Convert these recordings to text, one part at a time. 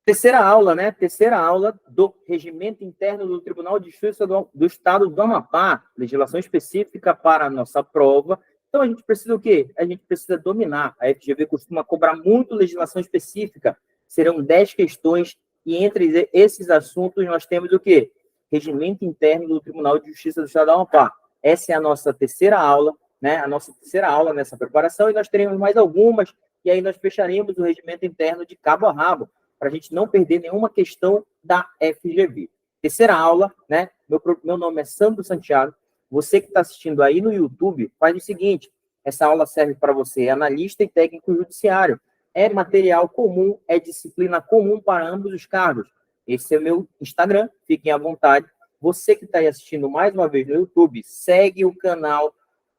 Terceira aula, né? Terceira aula do Regimento Interno do Tribunal de Justiça do Estado do Amapá, legislação específica para a nossa prova. Então, a gente precisa o quê? A gente precisa dominar. A FGV costuma cobrar muito legislação específica. Serão 10 questões e entre esses assuntos nós temos o quê? Regimento Interno do Tribunal de Justiça do Estado do Amapá. Essa é a nossa terceira aula, né? A nossa terceira aula nessa preparação e nós teremos mais algumas e aí nós fecharemos o Regimento Interno de cabo a rabo, para a gente não perder nenhuma questão da FGV. Terceira aula, né? Meu nome é Sandro Santiago. Você que está assistindo aí no YouTube, faz o seguinte, essa aula serve para você, analista e técnico judiciário. É material comum, é disciplina comum para ambos os cargos. Esse é o meu Instagram, fiquem à vontade. Você que está aí assistindo mais uma vez no YouTube, segue o canal,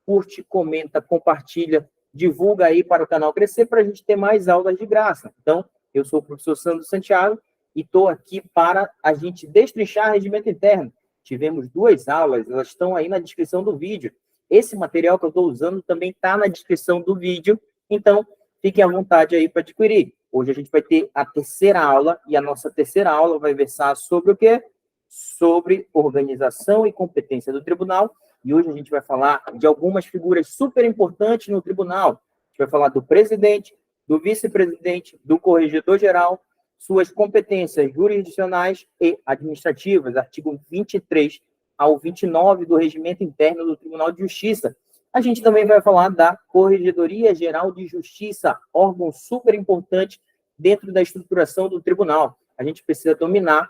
curte, comenta, compartilha, divulga aí para o canal crescer, para a gente ter mais aulas de graça. Então, eu sou o professor Sandro Santiago e estou aqui para a gente destrinchar regimento interno. Tivemos 2 aulas, elas estão aí na descrição do vídeo. Esse material que eu estou usando também está na descrição do vídeo, então fiquem à vontade aí para adquirir. Hoje a gente vai ter a terceira aula e a nossa terceira aula vai versar sobre o quê? Sobre organização e competência do tribunal. E hoje a gente vai falar de algumas figuras super importantes no tribunal. A gente vai falar do presidente, do vice-presidente, do corregedor-geral, suas competências jurisdicionais e administrativas, artigo 23 ao 29 do Regimento Interno do Tribunal de Justiça. A gente também vai falar da Corregedoria Geral de Justiça, órgão super importante dentro da estruturação do tribunal. A gente precisa dominar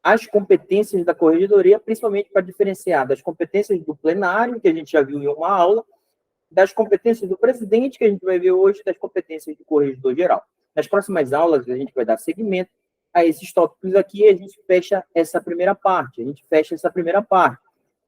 as competências da corregedoria, principalmente para diferenciar das competências do plenário, que a gente já viu em uma aula, das competências do presidente, que a gente vai ver hoje, das competências do corregedor-geral. Nas próximas aulas, a gente vai dar seguimento a esses tópicos aqui e a gente fecha essa primeira parte.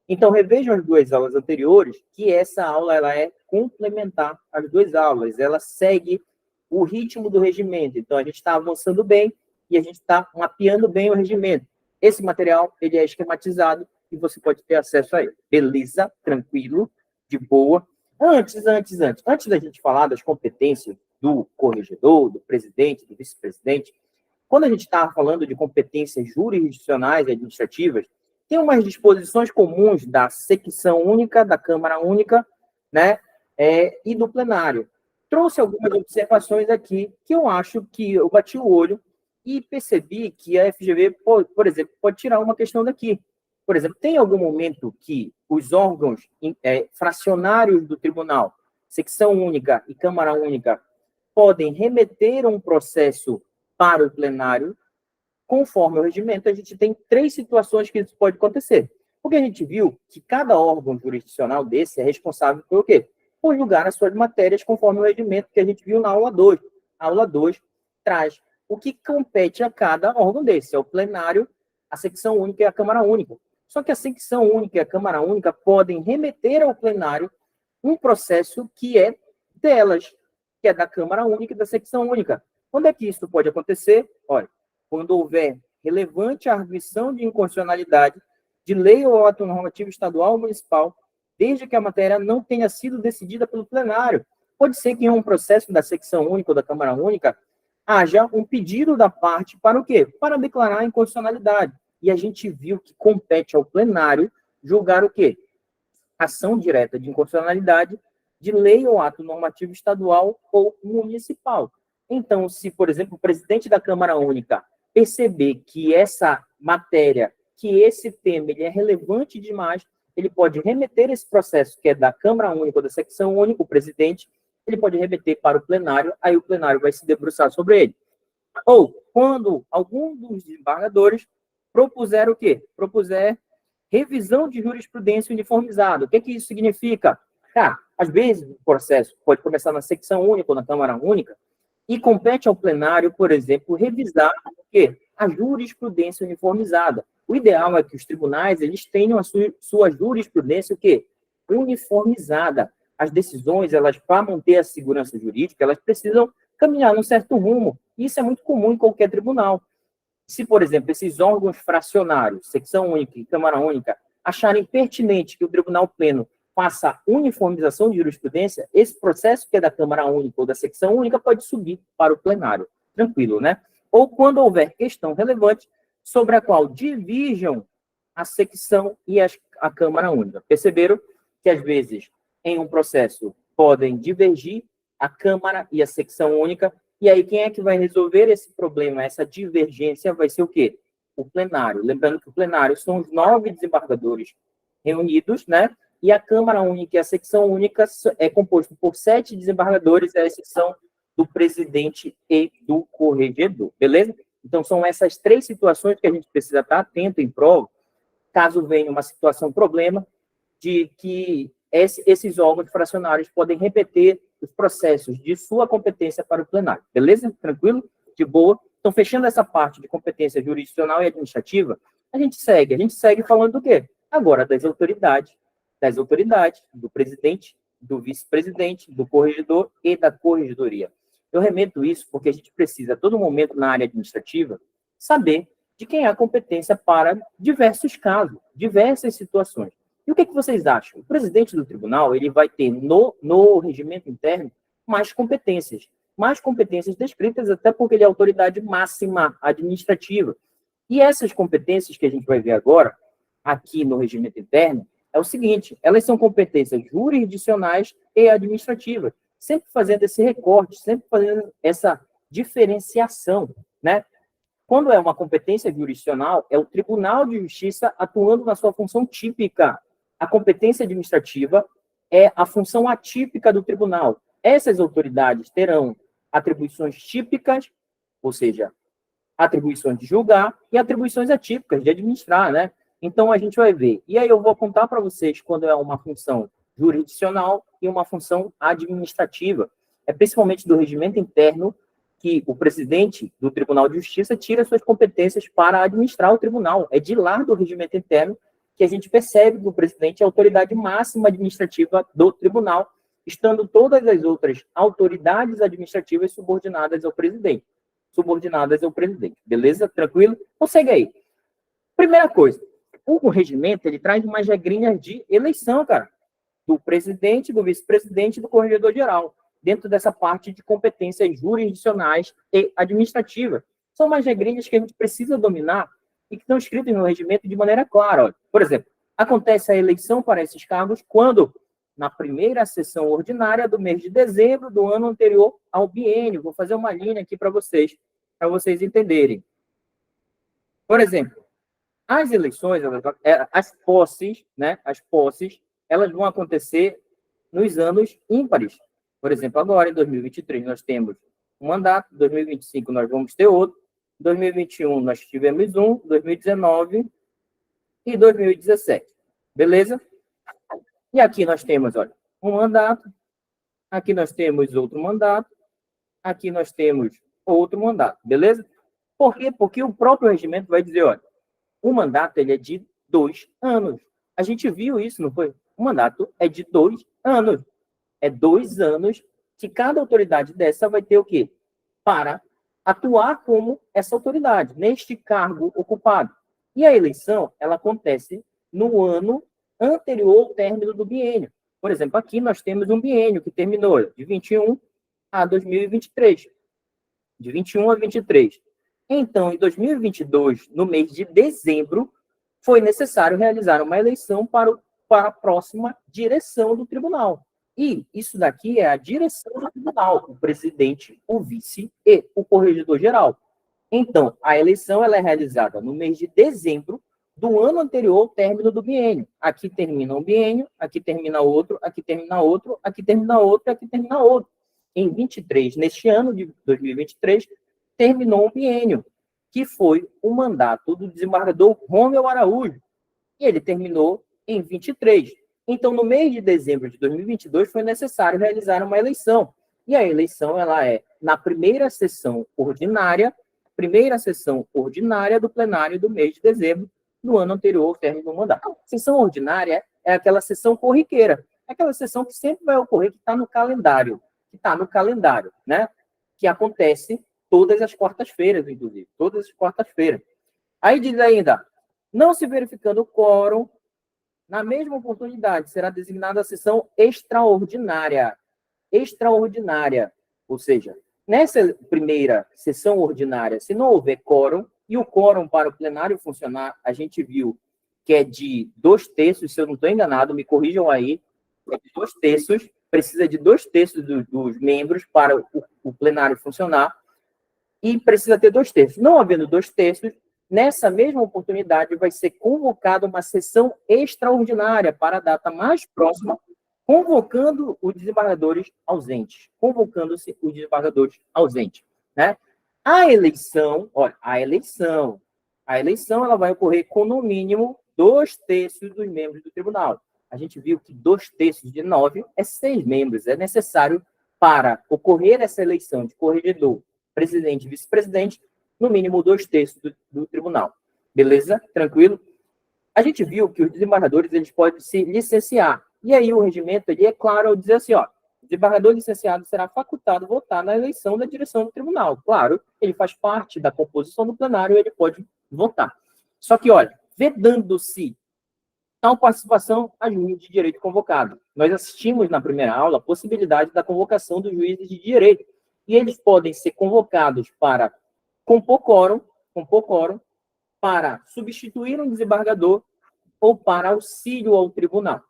Então, revejam as 2 aulas anteriores, que essa aula ela é complementar às 2 aulas. Ela segue o ritmo do regimento. Então, a gente está avançando bem e a gente está mapeando bem o regimento. Esse material, ele é esquematizado e você pode ter acesso a ele. Beleza? Tranquilo? De boa? Antes da gente falar das competências do corregedor, do presidente, do vice-presidente, quando a gente está falando de competências jurisdicionais e administrativas, tem umas disposições comuns da secção única, da Câmara Única, né, e do plenário. Trouxe algumas observações aqui que eu acho que eu bati o olho e percebi que a FGV, por exemplo, pode tirar uma questão daqui. Por exemplo, tem algum momento que os órgãos fracionários do tribunal, secção única e Câmara Única, podem remeter um processo para o plenário? Conforme o regimento, a gente tem 3 situações que isso pode acontecer. Porque a gente viu que cada órgão jurisdicional desse é responsável por o quê? Por julgar as suas matérias conforme o regimento que a gente viu na aula 2. A aula 2 traz o que compete a cada órgão desse, é o plenário, a secção única e a Câmara Única. Só que a secção única e a Câmara Única podem remeter ao plenário um processo que é delas, que é da Câmara Única e da secção única. Quando é que isso pode acontecer? Olha, quando houver relevante arguição de inconstitucionalidade de lei ou ato normativo estadual ou municipal, desde que a matéria não tenha sido decidida pelo plenário. Pode ser que em um processo da secção única ou da Câmara Única haja um pedido da parte para o quê? Para declarar a inconstitucionalidade. E a gente viu que compete ao plenário julgar o quê? Ação direta de inconstitucionalidade de lei ou ato normativo estadual ou municipal. Então, se, por exemplo, o presidente da Câmara Única perceber que essa matéria, que esse tema, ele é relevante demais, ele pode remeter esse processo, que é da Câmara Única ou da secção única, o presidente, ele pode remeter para o plenário, aí o plenário vai se debruçar sobre ele. Ou, quando algum dos desembargadores propuser o quê? Propuser revisão de jurisprudência uniformizada. O que isso significa? Às vezes, o processo pode começar na secção única ou na Câmara Única e compete ao plenário, por exemplo, revisar o quê? A jurisprudência uniformizada. O ideal é que os tribunais eles tenham a sua jurisprudência o quê? Uniformizada. As decisões, elas, para manter a segurança jurídica, elas precisam caminhar num certo rumo. Isso é muito comum em qualquer tribunal. Se, por exemplo, esses órgãos fracionários, secção única e Câmara Única, acharem pertinente que o Tribunal Pleno faça uniformização de jurisprudência, esse processo que é da Câmara Única ou da secção única pode subir para o plenário. tranquilo, né? Ou quando houver questão relevante sobre a qual divirjam a secção e a Câmara Única. Perceberam que, às vezes, em um processo, podem divergir a Câmara e a secção única, e aí quem é que vai resolver esse problema, essa divergência, vai ser o quê? O plenário. Lembrando que o plenário são os 9 desembargadores reunidos, né? E a Câmara Única e a secção única é composto por 7 desembargadores, à exceção do presidente e do corregedor, beleza? Então, são essas 3 situações que a gente precisa estar atento em prova, caso venha uma situação, problema, de que esses órgãos fracionários podem repetir os processos de sua competência para o plenário. Beleza? Tranquilo? De boa? Então, fechando essa parte de competência jurisdicional e administrativa, a gente segue falando do quê? Agora, das autoridades, do presidente, do vice-presidente, do corregedor e da corregedoria. Eu remeto isso porque a gente precisa, a todo momento, na área administrativa, saber de quem há competência para diversos casos, diversas situações. E o que vocês acham? O presidente do tribunal, ele vai ter no regimento interno mais competências descritas, até porque ele é a autoridade máxima administrativa. E essas competências que a gente vai ver agora, aqui no regimento interno, é o seguinte: elas são competências jurisdicionais e administrativas, sempre fazendo esse recorte, sempre fazendo essa diferenciação, né? Quando é uma competência jurisdicional, é o Tribunal de Justiça atuando na sua função típica. A competência administrativa é a função atípica do tribunal. Essas autoridades terão atribuições típicas, ou seja, atribuições de julgar, e atribuições atípicas de administrar, né? Então, a gente vai ver. E aí eu vou contar para vocês quando é uma função jurisdicional e uma função administrativa. É principalmente do regimento interno que o presidente do Tribunal de Justiça tira suas competências para administrar o tribunal. É de lá do regimento interno que a gente percebe que o presidente é a autoridade máxima administrativa do tribunal, estando todas as outras autoridades administrativas subordinadas ao presidente. Beleza? Tranquilo? Então, segue aí. Primeira coisa, o regimento, ele traz umas regrinhas de eleição, cara, do presidente, do vice-presidente e do corregedor-geral, dentro dessa parte de competências jurisdicionais e administrativas. São umas regrinhas que a gente precisa dominar e que estão escritas no regimento de maneira clara. Olha, por exemplo, acontece a eleição para esses cargos quando? Na primeira sessão ordinária do mês de dezembro do ano anterior ao biênio. Vou fazer uma linha aqui para vocês entenderem. Por exemplo, as eleições, as posses, né? As posses, elas vão acontecer nos anos ímpares. Por exemplo, agora, em 2023, nós temos um mandato, em 2025 nós vamos ter outro, em 2021 nós tivemos um, 2019 e 2017. Beleza? E aqui nós temos, olha, um mandato, aqui nós temos outro mandato, aqui nós temos outro mandato. Beleza? Por quê? Porque o próprio regimento vai dizer, olha, o mandato ele é de 2 anos. A gente viu isso, não foi? O mandato é de 2 anos. É 2 anos que cada autoridade dessa vai ter o quê? Para atuar como essa autoridade, neste cargo ocupado. E a eleição, ela acontece no ano anterior ao término do biênio. Por exemplo, aqui nós temos um biênio que terminou de 21 a 2023. De 21 a 23. Então, em 2022, no mês de dezembro, foi necessário realizar uma eleição para a próxima direção do tribunal. E isso daqui é a direção do tribunal, o presidente, o vice e o corregedor-geral. Então, a eleição ela é realizada no mês de dezembro do ano anterior ao término do biênio. Aqui termina um biênio, aqui termina outro, aqui termina outro, aqui termina outro, aqui termina outro. Em 23, neste ano de 2023, terminou um biênio, que foi o mandato do desembargador Rômulo Araújo. E ele terminou em 23. Então, no mês de dezembro de 2022, foi necessário realizar uma eleição. E a eleição ela é na primeira sessão ordinária do plenário do mês de dezembro do ano anterior ao término do mandato. A sessão ordinária é aquela sessão corriqueira, é aquela sessão que sempre vai ocorrer, que está no calendário, né? Que acontece todas as quartas-feiras, inclusive, todas as quartas-feiras. Aí diz ainda, não se verificando o quórum, na mesma oportunidade, será designada a sessão extraordinária. Ou seja, Nessa primeira sessão ordinária, se não houver quórum, e o quórum para o plenário funcionar, a gente viu que é de 2/3, se eu não estou enganado, me corrijam aí, é de 2/3, precisa de 2/3 dos membros para o plenário funcionar, e precisa ter 2/3. Não havendo 2/3, nessa mesma oportunidade vai ser convocada uma sessão extraordinária para a data mais próxima, convocando os desembargadores ausentes. Convocando-se os desembargadores ausentes, né? A eleição, olha, a eleição ela vai ocorrer com, no mínimo, 2/3 dos membros do tribunal. A gente viu que 2/3 de 9 é 6 membros. É necessário, para ocorrer essa eleição de corregedor, presidente e vice-presidente, no mínimo 2/3 do tribunal. Beleza? Tranquilo? A gente viu que os desembargadores eles podem se licenciar. E aí o regimento ele é claro ao dizer assim, ó, o desembargador licenciado será facultado votar na eleição da direção do tribunal. Claro, ele faz parte da composição do plenário, ele pode votar. Só que, olha, vedando-se tal participação a juiz de direito convocado. Nós assistimos na primeira aula a possibilidade da convocação dos juízes de direito. E eles podem ser convocados para compor quórum, para substituir um desembargador ou para auxílio ao tribunal.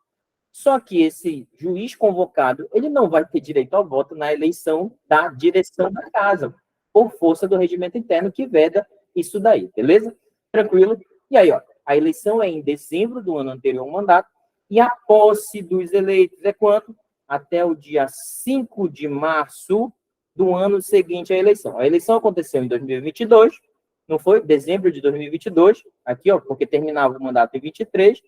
Só que esse juiz convocado, ele não vai ter direito ao voto na eleição da direção da casa, por força do regimento interno que veda isso daí, beleza? Tranquilo? E aí, ó, a eleição é em dezembro do ano anterior ao mandato, e a posse dos eleitos é quanto? Até o dia 5 de março do ano seguinte à eleição. A eleição aconteceu em 2022, não foi? Dezembro de 2022, aqui, ó, porque terminava o mandato em 23,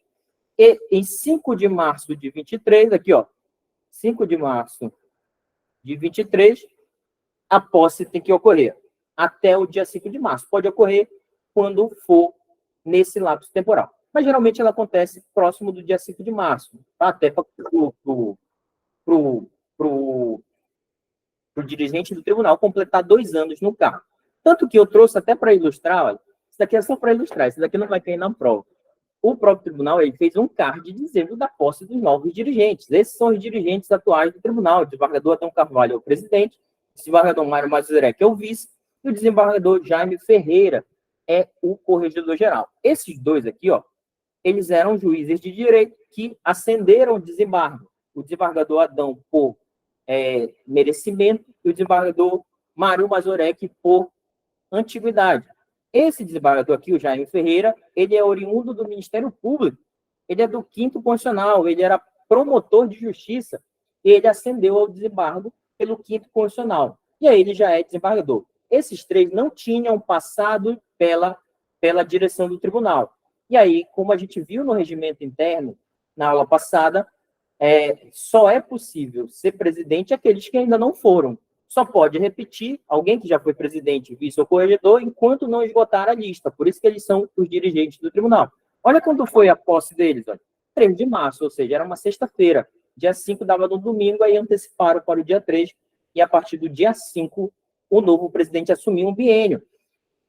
e em 5 de março de 23, aqui, ó, 5 de março de 23, a posse tem que ocorrer até o dia 5 de março. Pode ocorrer quando for nesse lapso temporal. Mas, geralmente, ela acontece próximo do dia 5 de março, tá? Até para o dirigente do tribunal completar 2 anos no cargo. Tanto que eu trouxe até para ilustrar, olha, isso daqui é só para ilustrar, isso daqui não vai cair na prova. O próprio tribunal ele fez um card dizendo da posse dos novos dirigentes. Esses são os dirigentes atuais do tribunal. O desembargador Adão Carvalho é o presidente, o desembargador Mário Mazurek é o vice, e o desembargador Jaime Ferreira é o corregedor-geral. Esses dois aqui, ó, eles eram juízes de direito que ascenderam o desembargo. O desembargador Adão por merecimento e o desembargador Mário Mazurek por antiguidade. Esse desembargador aqui, o Jaime Ferreira, ele é oriundo do Ministério Público, ele é do 5º Constitucional, ele era promotor de justiça, e ele ascendeu ao desembargo pelo 5º Constitucional. E aí ele já é desembargador. Esses 3 não tinham passado pela direção do tribunal. E aí, como a gente viu no regimento interno, na aula passada, só é possível ser presidente aqueles que ainda não foram. Só pode repetir alguém que já foi presidente, vice ou corregedor, enquanto não esgotar a lista. Por isso que eles são os dirigentes do tribunal. Olha quando foi a posse deles, olha, 3 de março, ou seja, era uma sexta-feira. Dia 5 dava no domingo, aí anteciparam para o dia 3, e a partir do dia 5, o novo presidente assumiu um biênio,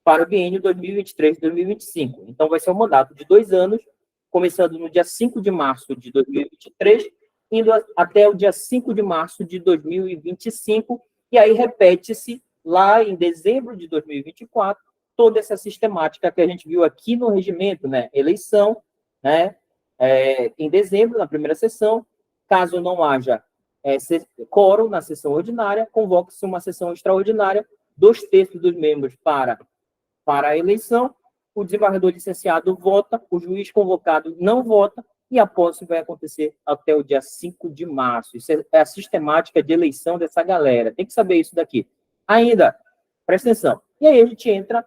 para o biênio 2023-2025. Então, vai ser um mandato de 2 anos, começando no dia 5 de março de 2023, indo até o dia 5 de março de 2025, e aí repete-se lá em dezembro de 2024, toda essa sistemática que a gente viu aqui no regimento, né? Eleição, né? Em dezembro, na primeira sessão, caso não haja quórum na sessão ordinária, convoca-se uma sessão extraordinária, 2/3 dos membros para a eleição, o desembargador licenciado vota, o juiz convocado não vota, e a posse vai acontecer até o dia 5 de março. Isso é a sistemática de eleição dessa galera. Tem que saber isso daqui. Ainda, presta atenção. E aí a gente entra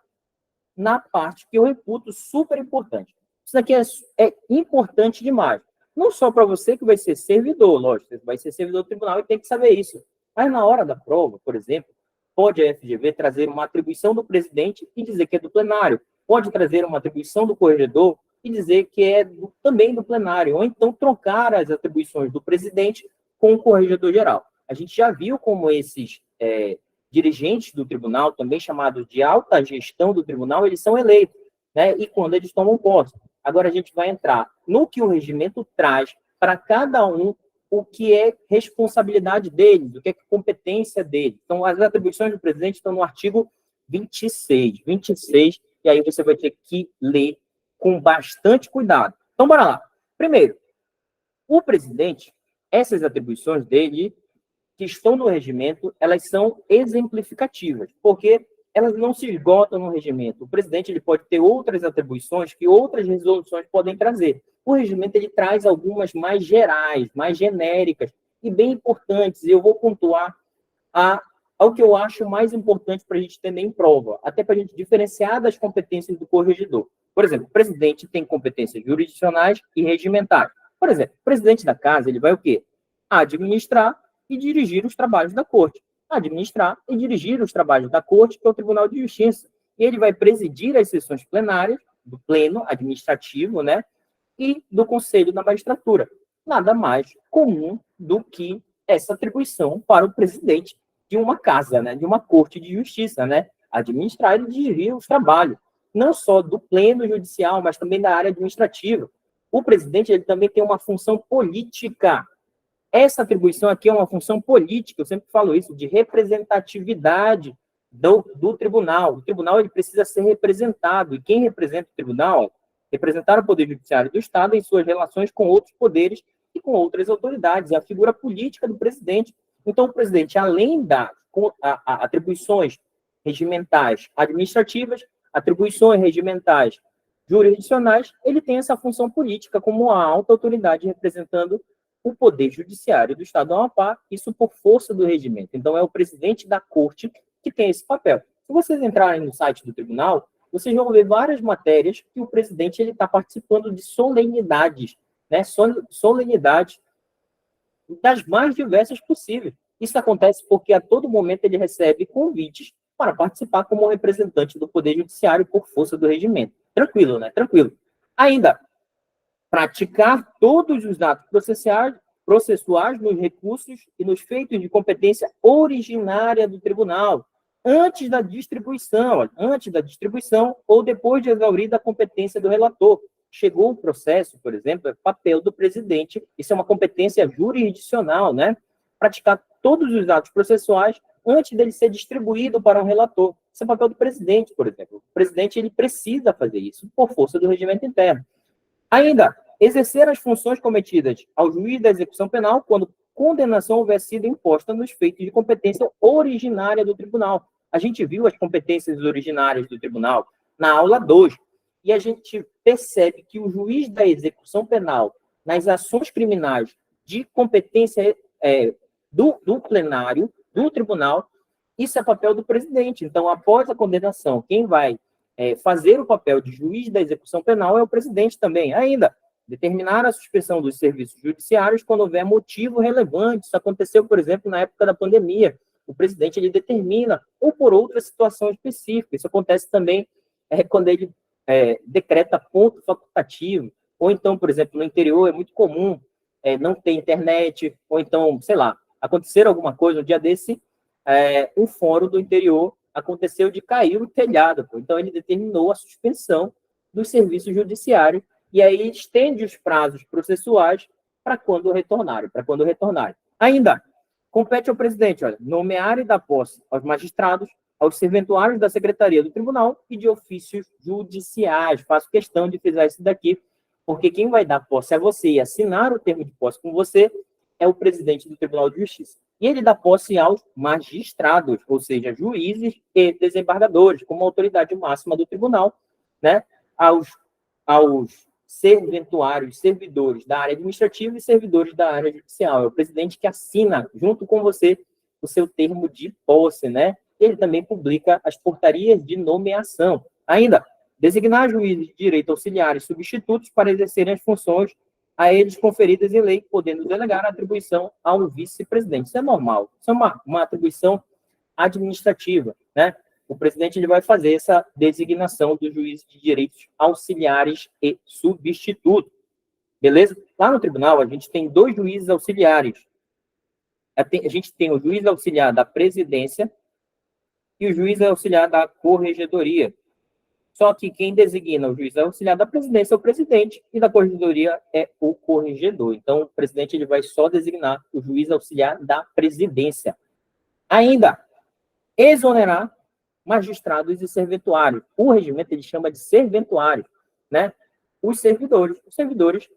na parte que eu reputo super importante. Isso daqui é importante demais. Não só para você que vai ser servidor, lógico, você vai ser servidor do tribunal e tem que saber isso. Mas na hora da prova, por exemplo, pode a FGV trazer uma atribuição do presidente e dizer que é do plenário. Pode trazer uma atribuição do corregedor e dizer que é também do plenário, ou então trocar as atribuições do presidente com o corregedor-geral. A gente já viu como esses dirigentes do tribunal, também chamados de alta gestão do tribunal, eles são eleitos, né? E quando eles tomam posse. Agora a gente vai entrar no que o regimento traz para cada um desses o que é responsabilidade dele, o que é competência dele. Então, as atribuições do presidente estão no artigo 26, e aí você vai ter que ler com bastante cuidado. Então, bora lá. Primeiro, o presidente, essas atribuições dele, que estão no regimento, elas são exemplificativas, porque elas não se esgotam no regimento. O presidente ele pode ter outras atribuições que outras resoluções podem trazer. O regimento ele traz algumas mais gerais, mais genéricas e bem importantes, e eu vou pontuar ao que eu acho mais importante para a gente ter em prova, até para a gente diferenciar das competências do corregedor. Por exemplo, o presidente tem competências jurisdicionais e regimentais. Por exemplo, o presidente da casa ele vai o quê? Administrar e dirigir os trabalhos da corte. Administrar e dirigir os trabalhos da corte, que é o Tribunal de Justiça. E ele vai presidir as sessões plenárias do pleno administrativo, né, e do Conselho da Magistratura. Nada mais comum do que essa atribuição para o presidente de uma casa, né, de uma corte de justiça, né, administrar e dirigir os trabalhos, não só do pleno judicial, mas também da área administrativa. O presidente ele também tem uma função política. Essa atribuição aqui é uma função política, eu sempre falo isso, de representatividade do tribunal. O tribunal ele precisa ser representado, e quem representa o tribunal representar o Poder Judiciário do Estado em suas relações com outros poderes e com outras autoridades, é a figura política do presidente. Então, o presidente, além das atribuições regimentais administrativas, atribuições regimentais jurisdicionais, ele tem essa função política como a alta autoridade representando o Poder Judiciário do Estado do Amapá, isso por força do regimento. Então, é o presidente da corte que tem esse papel. Se vocês entrarem no site do tribunal, vocês vão ver várias matérias que o presidente está participando de solenidades, né? Solenidades das mais diversas possíveis. Isso acontece porque a todo momento ele recebe convites para participar como representante do Poder Judiciário por força do regimento. Tranquilo, né? Tranquilo. Ainda, praticar todos os atos processuais nos recursos e nos feitos de competência originária do tribunal, antes da distribuição ou depois de exaurida a competência do relator. Chegou o processo, por exemplo, é papel do presidente, isso é uma competência jurisdicional, né? Praticar todos os atos processuais antes dele ser distribuído para um relator. Isso é papel do presidente, por exemplo. O presidente ele precisa fazer isso por força do regimento interno. Ainda, exercer as funções cometidas ao juiz da execução penal quando condenação houver sido imposta nos feitos de competência originária do tribunal. A gente viu as competências originárias do tribunal na aula 2, e a gente percebe que o juiz da execução penal, nas ações criminais de competência do plenário, do tribunal, isso é papel do presidente. Então, após a condenação, quem vai fazer o papel de juiz da execução penal é o presidente também. Ainda, determinar a suspensão dos serviços judiciários quando houver motivo relevante. Isso aconteceu, por exemplo, na época da pandemia. O presidente ele determina, ou por outra situação específica. Isso acontece também quando ele decreta ponto facultativo. Ou então, por exemplo, no interior é muito comum não ter internet, ou então, sei lá, acontecer alguma coisa. Um dia desse, um fórum do interior aconteceu de cair o telhado. Então, ele determinou a suspensão dos serviços judiciários e aí estende os prazos processuais para quando retornarem. Ainda, compete ao presidente, nomear e dar posse aos magistrados, aos serventuários da Secretaria do Tribunal e de ofícios judiciais. Faço questão de frisar isso daqui, porque quem vai dar posse a você e assinar o termo de posse com você é o presidente do Tribunal de Justiça. E ele dá posse aos magistrados, ou seja, juízes e desembargadores, como autoridade máxima do tribunal, né? Aos serventuários, servidores da área administrativa e servidores da área judicial. É o presidente que assina, junto com você, o seu termo de posse, né? Ele também publica as portarias de nomeação. Ainda, designar juízes de direito auxiliares substitutos para exercerem as funções a eles conferidas em lei, podendo delegar a atribuição ao vice-presidente. Isso é normal. Isso é uma atribuição administrativa, né? O presidente ele vai fazer essa designação dos juízes de direitos auxiliares e substitutos. Beleza? Lá no tribunal, a gente tem 2 juízes auxiliares. A gente tem o juiz auxiliar da presidência e o juiz auxiliar da corregedoria. Só que quem designa o juiz auxiliar da presidência é o presidente e da corregedoria é o corregedor. Então, o presidente ele vai só designar o juiz auxiliar da presidência. Ainda, exonerar magistrados e serventuários. O regimento ele chama de serventuários, né? Os servidores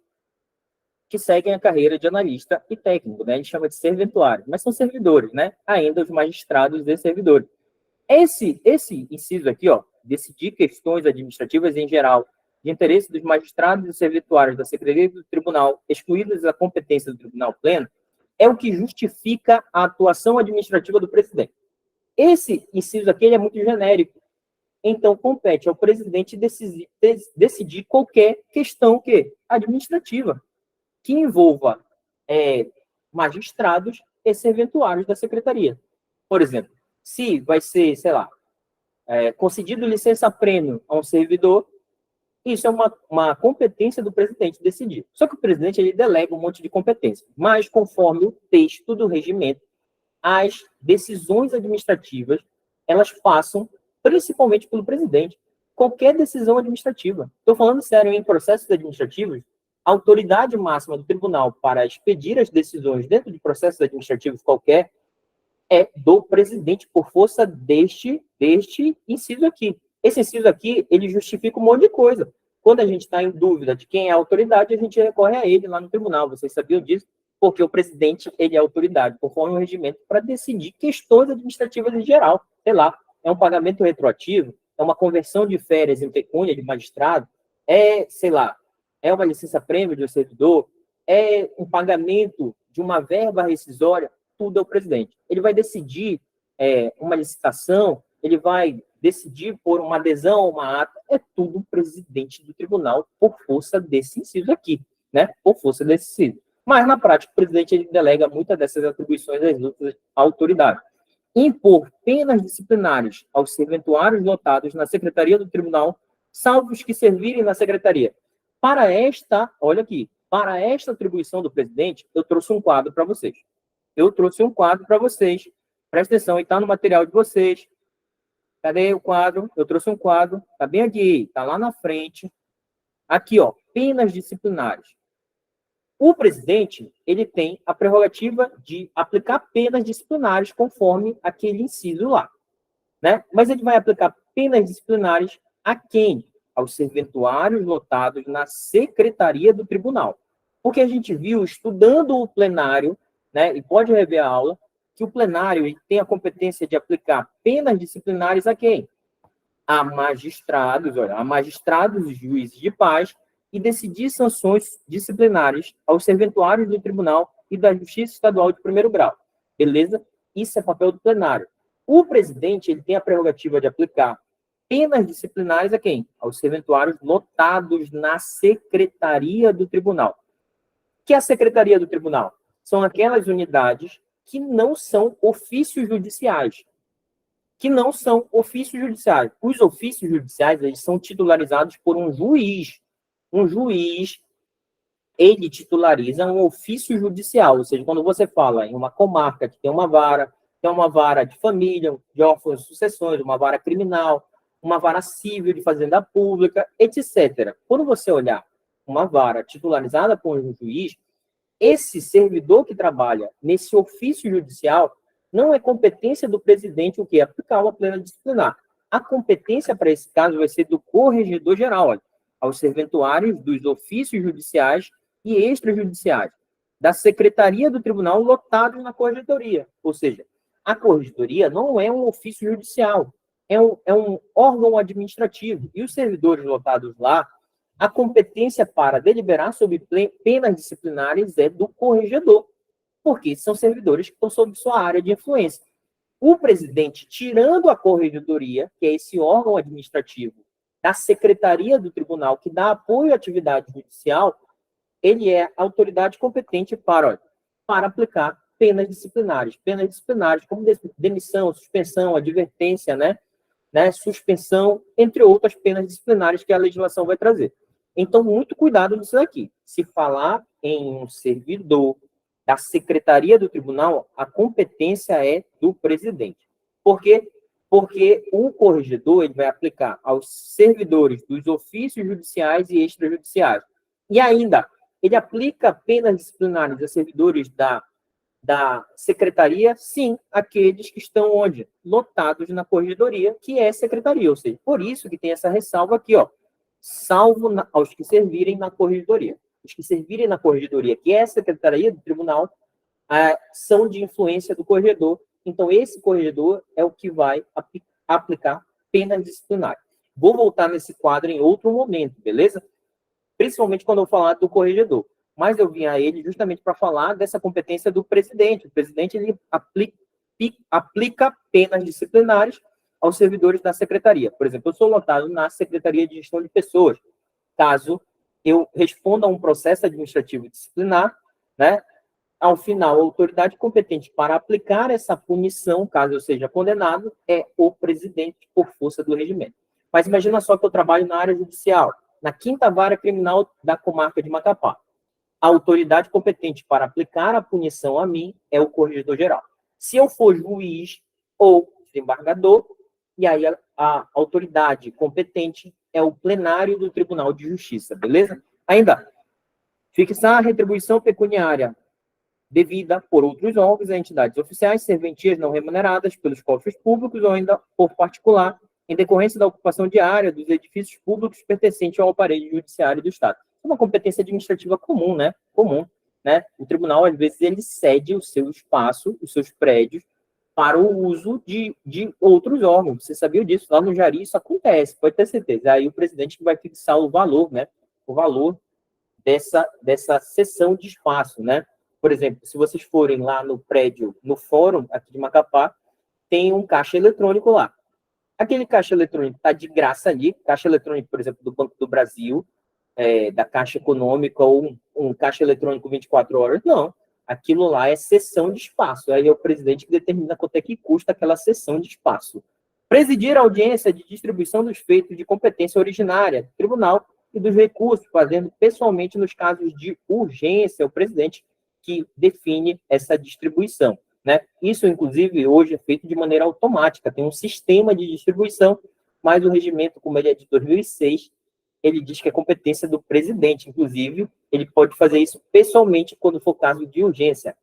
que seguem a carreira de analista e técnico, né? Ele chama de serventuários, mas são servidores, né? Ainda os magistrados e servidores. Esse inciso aqui, ó, decidir questões administrativas em geral de interesse dos magistrados e serventuários da Secretaria do Tribunal, excluídas a competência do Tribunal Pleno, é o que justifica a atuação administrativa do presidente. Esse inciso aqui ele é muito genérico, então compete ao presidente decidir qualquer questão administrativa que envolva magistrados e serventuários da secretaria. Por exemplo, se vai ser, sei lá, concedido licença-prêmio a um servidor, isso é uma competência do presidente decidir. Só que o presidente ele delega um monte de competência, mas conforme o texto do regimento, as decisões administrativas, elas passam principalmente pelo presidente. Qualquer decisão administrativa. Estou falando sério, em processos administrativos, a autoridade máxima do tribunal para expedir as decisões dentro de processos administrativos qualquer é do presidente, por força deste inciso aqui. Esse inciso aqui, ele justifica um monte de coisa. Quando a gente está em dúvida de quem é a autoridade, a gente recorre a ele lá no tribunal. Vocês sabiam disso? Porque o presidente, ele é autoridade, conforme o regimento, para decidir questões administrativas em geral. Sei lá, é um pagamento retroativo, é uma conversão de férias em pecúnia de magistrado, sei lá, é uma licença-prêmio de um servidor, é um pagamento de uma verba rescisória, tudo é o presidente. Ele vai decidir uma licitação, ele vai decidir por uma adesão a uma ata, é tudo o presidente do tribunal por força desse inciso aqui, né? Por força desse inciso. Mas, na prática, o presidente ele delega muitas dessas atribuições às outras autoridades. Impor penas disciplinares aos serventuários lotados na secretaria do tribunal, salvo os que servirem na secretaria. Olha aqui, para esta atribuição do presidente, eu trouxe um quadro para vocês. Presta atenção, está no material de vocês. Cadê o quadro? Eu trouxe um quadro, está bem aqui, está lá na frente. Aqui, ó, penas disciplinares. O presidente, ele tem a prerrogativa de aplicar penas disciplinares conforme aquele inciso lá, né? Mas ele vai aplicar penas disciplinares a quem? Aos serventuários lotados na secretaria do tribunal. Porque a gente viu, estudando o plenário, né, e pode rever a aula, que o plenário ele tem a competência de aplicar penas disciplinares a quem? A magistrados e juízes de paz, e decidir sanções disciplinares aos serventuários do tribunal e da Justiça Estadual de primeiro grau. Beleza? Isso é papel do plenário. O presidente ele tem a prerrogativa de aplicar penas disciplinares a quem? Aos serventuários lotados na secretaria do tribunal. O que é a secretaria do tribunal? São aquelas unidades que não são ofícios judiciais. Os ofícios judiciais eles são titularizados por um juiz. Um juiz, ele titulariza um ofício judicial, ou seja, quando você fala em uma comarca que tem uma vara de família, de órfãos e sucessões, uma vara criminal, uma vara civil de fazenda pública, etc. Quando você olhar uma vara titularizada por um juiz, esse servidor que trabalha nesse ofício judicial não é competência do presidente o que é aplicar uma pena disciplinar. A competência para esse caso vai ser do corregedor geral, olha, aos serventuários dos ofícios judiciais e extrajudiciais, da secretaria do tribunal lotados na corregedoria. Ou seja, a corregedoria não é um ofício judicial, é um órgão administrativo. E os servidores lotados lá, a competência para deliberar sobre penas disciplinares é do corregedor, porque são servidores que estão sob sua área de influência. O presidente, tirando a corregedoria, que é esse órgão administrativo da secretaria do tribunal, que dá apoio à atividade judicial, ele é a autoridade competente para aplicar penas disciplinares. Penas disciplinares como demissão, suspensão, advertência, né? Suspensão, entre outras penas disciplinares que a legislação vai trazer. Então, muito cuidado nisso aqui. Se falar em um servidor da secretaria do tribunal, a competência é do presidente. Por quê? porque o corregedor ele vai aplicar aos servidores dos ofícios judiciais e extrajudiciais. E ainda, ele aplica penas disciplinares a servidores da secretaria, sim, aqueles que estão onde? Lotados na corregedoria, que é secretaria, ou seja, por isso que tem essa ressalva aqui, ó, salvo aos que servirem na corregedoria. Os que servirem na corregedoria, que é a secretaria do tribunal, são de influência do corregedor, então esse corregedor é o que vai aplicar penas disciplinares. Vou voltar nesse quadro em outro momento, beleza? Principalmente quando eu falar do corregedor. Mas eu vim a ele justamente para falar dessa competência do presidente. O presidente ele aplica penas disciplinares aos servidores da secretaria. Por exemplo, eu sou lotado na Secretaria de Gestão de Pessoas. Caso eu responda a um processo administrativo disciplinar, né, ao final, a autoridade competente para aplicar essa punição, caso eu seja condenado, é o presidente por força do regimento. Mas imagina só que eu trabalho na área judicial, na 5ª Vara Criminal da comarca de Macapá. A autoridade competente para aplicar a punição a mim é o corregedor-geral. Se eu for juiz ou desembargador, e aí a autoridade competente é o plenário do Tribunal de Justiça, beleza? Ainda, fixar a retribuição pecuniária devida por outros órgãos e entidades oficiais, serventias não remuneradas pelos cofres públicos ou ainda por particular, em decorrência da ocupação diária dos edifícios públicos pertencentes ao aparelho judiciário do Estado. É uma competência administrativa comum, né? O tribunal, às vezes, ele cede o seu espaço, os seus prédios, para o uso de outros órgãos. Você sabia disso? Lá no Jari isso acontece, pode ter certeza. Aí o presidente vai fixar o valor, né? O valor dessa cessão de espaço, né? Por exemplo, se vocês forem lá no prédio, no fórum aqui de Macapá, tem um caixa eletrônico lá. Aquele caixa eletrônico está de graça ali, caixa eletrônico, por exemplo, do Banco do Brasil, da Caixa Econômica, ou um caixa eletrônico 24 horas, não. Aquilo lá é cessão de espaço. Aí é o presidente que determina quanto é que custa aquela cessão de espaço. Presidir a audiência de distribuição dos feitos de competência originária do tribunal e dos recursos, fazendo pessoalmente nos casos de urgência, o presidente que define essa distribuição, né? Isso, inclusive, hoje é feito de maneira automática, tem um sistema de distribuição, mas o regimento, como ele é de 2006, ele diz que é competência do presidente, inclusive, ele pode fazer isso pessoalmente quando for caso de urgência.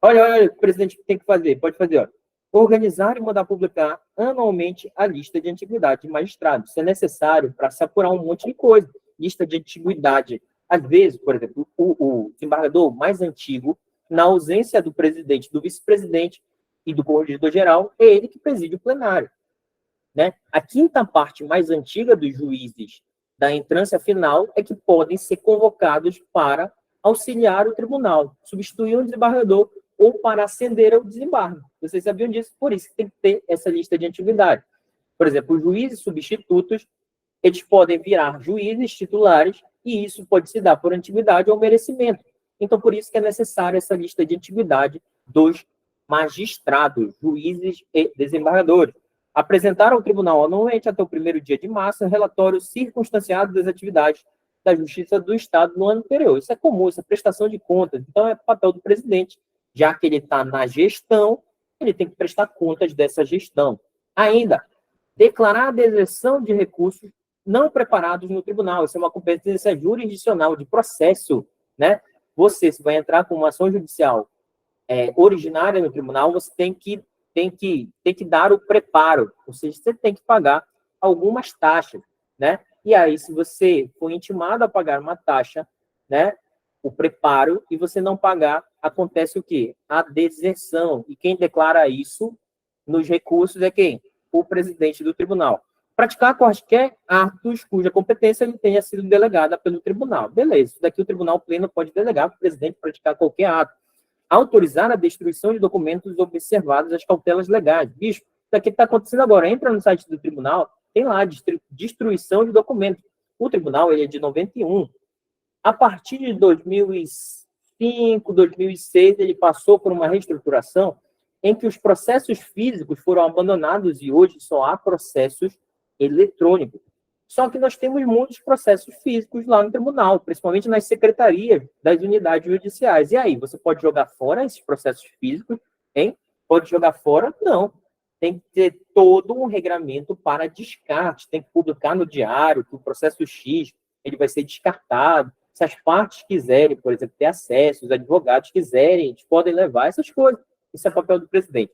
Olha, o presidente tem que fazer, pode fazer, ó. Organizar e mandar publicar anualmente a lista de antiguidade de magistrados. Isso é necessário para se apurar um monte de coisa. Lista de antiguidade. Às vezes, por exemplo, o desembargador mais antigo, na ausência do presidente, do vice-presidente e do corregedor-geral, é ele que preside o plenário, né? A 5ª parte mais antiga dos juízes da entrância final é que podem ser convocados para auxiliar o tribunal, substituir o desembargador ou para ascender ao desembargo. Vocês sabiam disso? Por isso que tem que ter essa lista de antiguidade. Por exemplo, os juízes substitutos, eles podem virar juízes titulares e isso pode se dar por antiguidade ou merecimento. Então, por isso que é necessária essa lista de antiguidade dos magistrados, juízes e desembargadores. Apresentar ao tribunal anualmente até o 1º dia de março um relatório circunstanciado das atividades da Justiça do Estado no ano anterior. Isso é comum, isso é prestação de contas. Então, é papel do presidente, já que ele está na gestão, ele tem que prestar contas dessa gestão. Ainda, declarar a deserção de recursos não preparados no tribunal. Isso é uma competência jurisdicional de processo, né? Você, se vai entrar com uma ação judicial originária no tribunal, você tem que dar o preparo, ou seja, você tem que pagar algumas taxas, né? E aí, se você for intimado a pagar uma taxa, né, o preparo, e você não pagar, acontece o quê? A deserção. E quem declara isso nos recursos é quem? O presidente do tribunal. Praticar quaisquer atos cuja competência ele tenha sido delegada pelo tribunal. Beleza, isso daqui o tribunal pleno pode delegar para o presidente praticar qualquer ato. Autorizar a destruição de documentos observados as cautelas legais. Bicho, isso daqui está acontecendo agora. Entra no site do tribunal, tem lá destruição de documentos. O tribunal ele é de 91. A partir de 2005, 2006, ele passou por uma reestruturação em que os processos físicos foram abandonados e hoje só há processos eletrônicos. Só que nós temos muitos processos físicos lá no tribunal, principalmente nas secretarias das unidades judiciais. E aí, você pode jogar fora esses processos físicos, hein? Pode jogar fora? Não. tem que ter todo um regramento para descarte, tem que publicar no diário que o processo X ele vai ser descartado. Se as partes quiserem, por exemplo, ter acesso, os advogados quiserem, eles podem levar essas coisas. Isso é papel do presidente.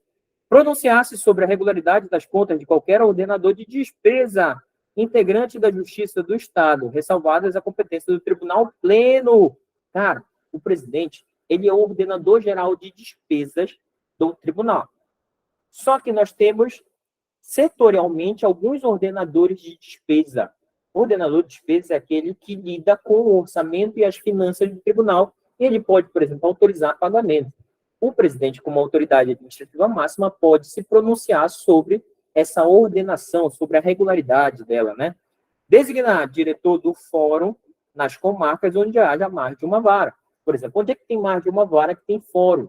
Pronunciar-se sobre a regularidade das contas de qualquer ordenador de despesa integrante da Justiça do Estado, ressalvadas a competência do Tribunal Pleno. Cara, o presidente, ele é o ordenador geral de despesas do tribunal. Só que nós temos, setorialmente, alguns ordenadores de despesa. O ordenador de despesa é aquele que lida com o orçamento e as finanças do tribunal. E ele pode, por exemplo, autorizar pagamento. O presidente, como autoridade administrativa máxima, pode se pronunciar sobre essa ordenação, sobre a regularidade dela, né? Designar diretor do fórum nas comarcas onde haja mais de uma vara. Por exemplo, onde é que tem mais de uma vara que tem fórum?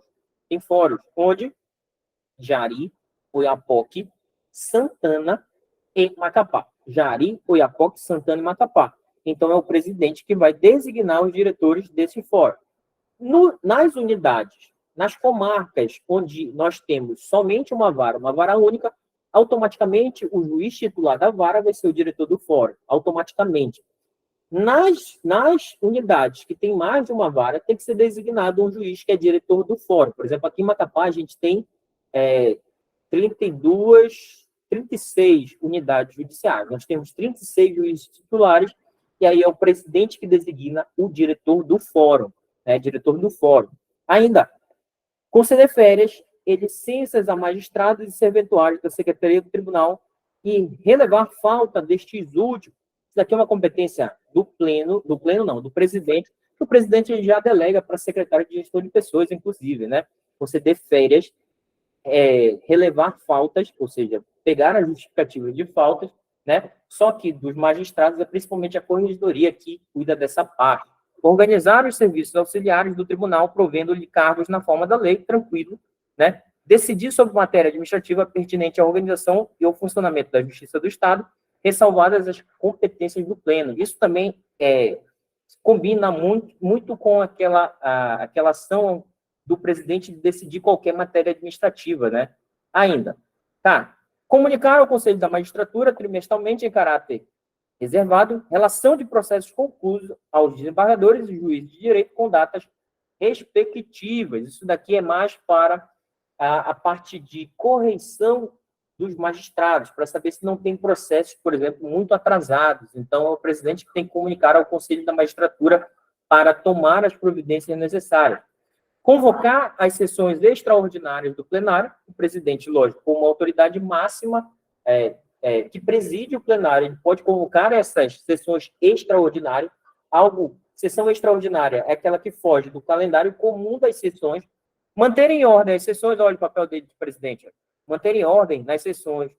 Tem fóruns onde Jari, Oiapoque, Santana e Macapá. Jari, Oiapoque, Santana e Macapá. Então, é o presidente que vai designar os diretores desse fórum. Nas unidades, nas comarcas onde nós temos somente uma vara única, automaticamente o juiz titular da vara vai ser o diretor do fórum, automaticamente. Nas unidades que tem mais de uma vara, tem que ser designado um juiz que é diretor do fórum. Por exemplo, aqui em Macapá, a gente tem 36 unidades judiciais. Nós temos 36 juízes titulares, e aí é o presidente que designa o diretor do fórum, né? Diretor do fórum. Ainda, conceder férias e licenças a magistrados e serventuários da Secretaria do Tribunal e relevar falta destes últimos. Isso daqui é uma competência do presidente, que o presidente já delega para a secretária de gestão de pessoas, inclusive, né? Conceder férias, relevar faltas, ou seja, pegar as justificativas de faltas, né? Só que dos magistrados é principalmente a corregedoria que cuida dessa parte. Organizar os serviços auxiliares do tribunal, provendo-lhe cargos na forma da lei, tranquilo, né? Decidir sobre matéria administrativa pertinente à organização e ao funcionamento da Justiça do Estado, ressalvadas as competências do pleno. Isso também combina muito com aquela ação do presidente de decidir qualquer matéria administrativa, né? Ainda, tá? Comunicar ao Conselho da Magistratura trimestralmente em caráter reservado, relação de processos conclusos aos desembargadores e juízes de direito com datas respectivas. Isso daqui é mais para a parte de correição dos magistrados, para saber se não tem processos, por exemplo, muito atrasados. Então, é o presidente que tem que comunicar ao Conselho da Magistratura para tomar as providências necessárias. Convocar as sessões extraordinárias do plenário, o presidente, lógico, como autoridade máxima, que preside o plenário, ele pode convocar essas sessões extraordinárias. Sessão extraordinária é aquela que foge do calendário comum das sessões, manter em ordem as sessões, olha o papel dele de presidente, manter ordem nas sessões,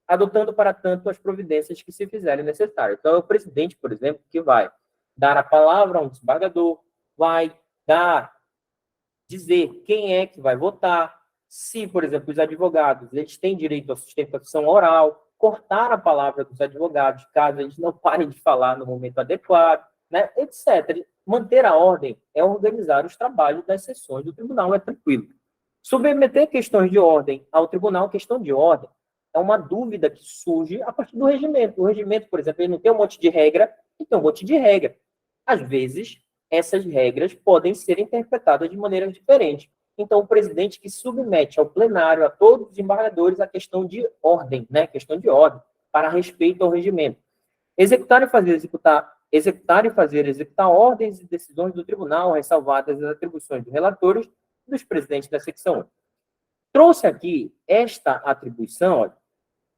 adotando para tanto as providências que se fizerem necessárias. Então, é o presidente, por exemplo, que vai dar a palavra a um desembargador, vai dizer quem é que vai votar, se, por exemplo, os advogados eles têm direito à sustentação oral, cortar a palavra dos advogados, caso eles não parem de falar no momento adequado, né, etc. Manter a ordem é organizar os trabalhos das sessões do tribunal, é tranquilo. Submeter questões de ordem ao tribunal, questão de ordem, é uma dúvida que surge a partir do regimento. O regimento, por exemplo, ele não tem um monte de regra, ele tem um monte de regra. Às vezes, essas regras podem ser interpretadas de maneira diferente. Então, o presidente que submete ao plenário, a todos os desembargadores, a questão de ordem, né? Questão de ordem, para respeito ao regimento. Executar e fazer executar ordens e decisões do tribunal, ressalvadas as atribuições dos relatores e dos presidentes da secção 1. Trouxe aqui esta atribuição, olha,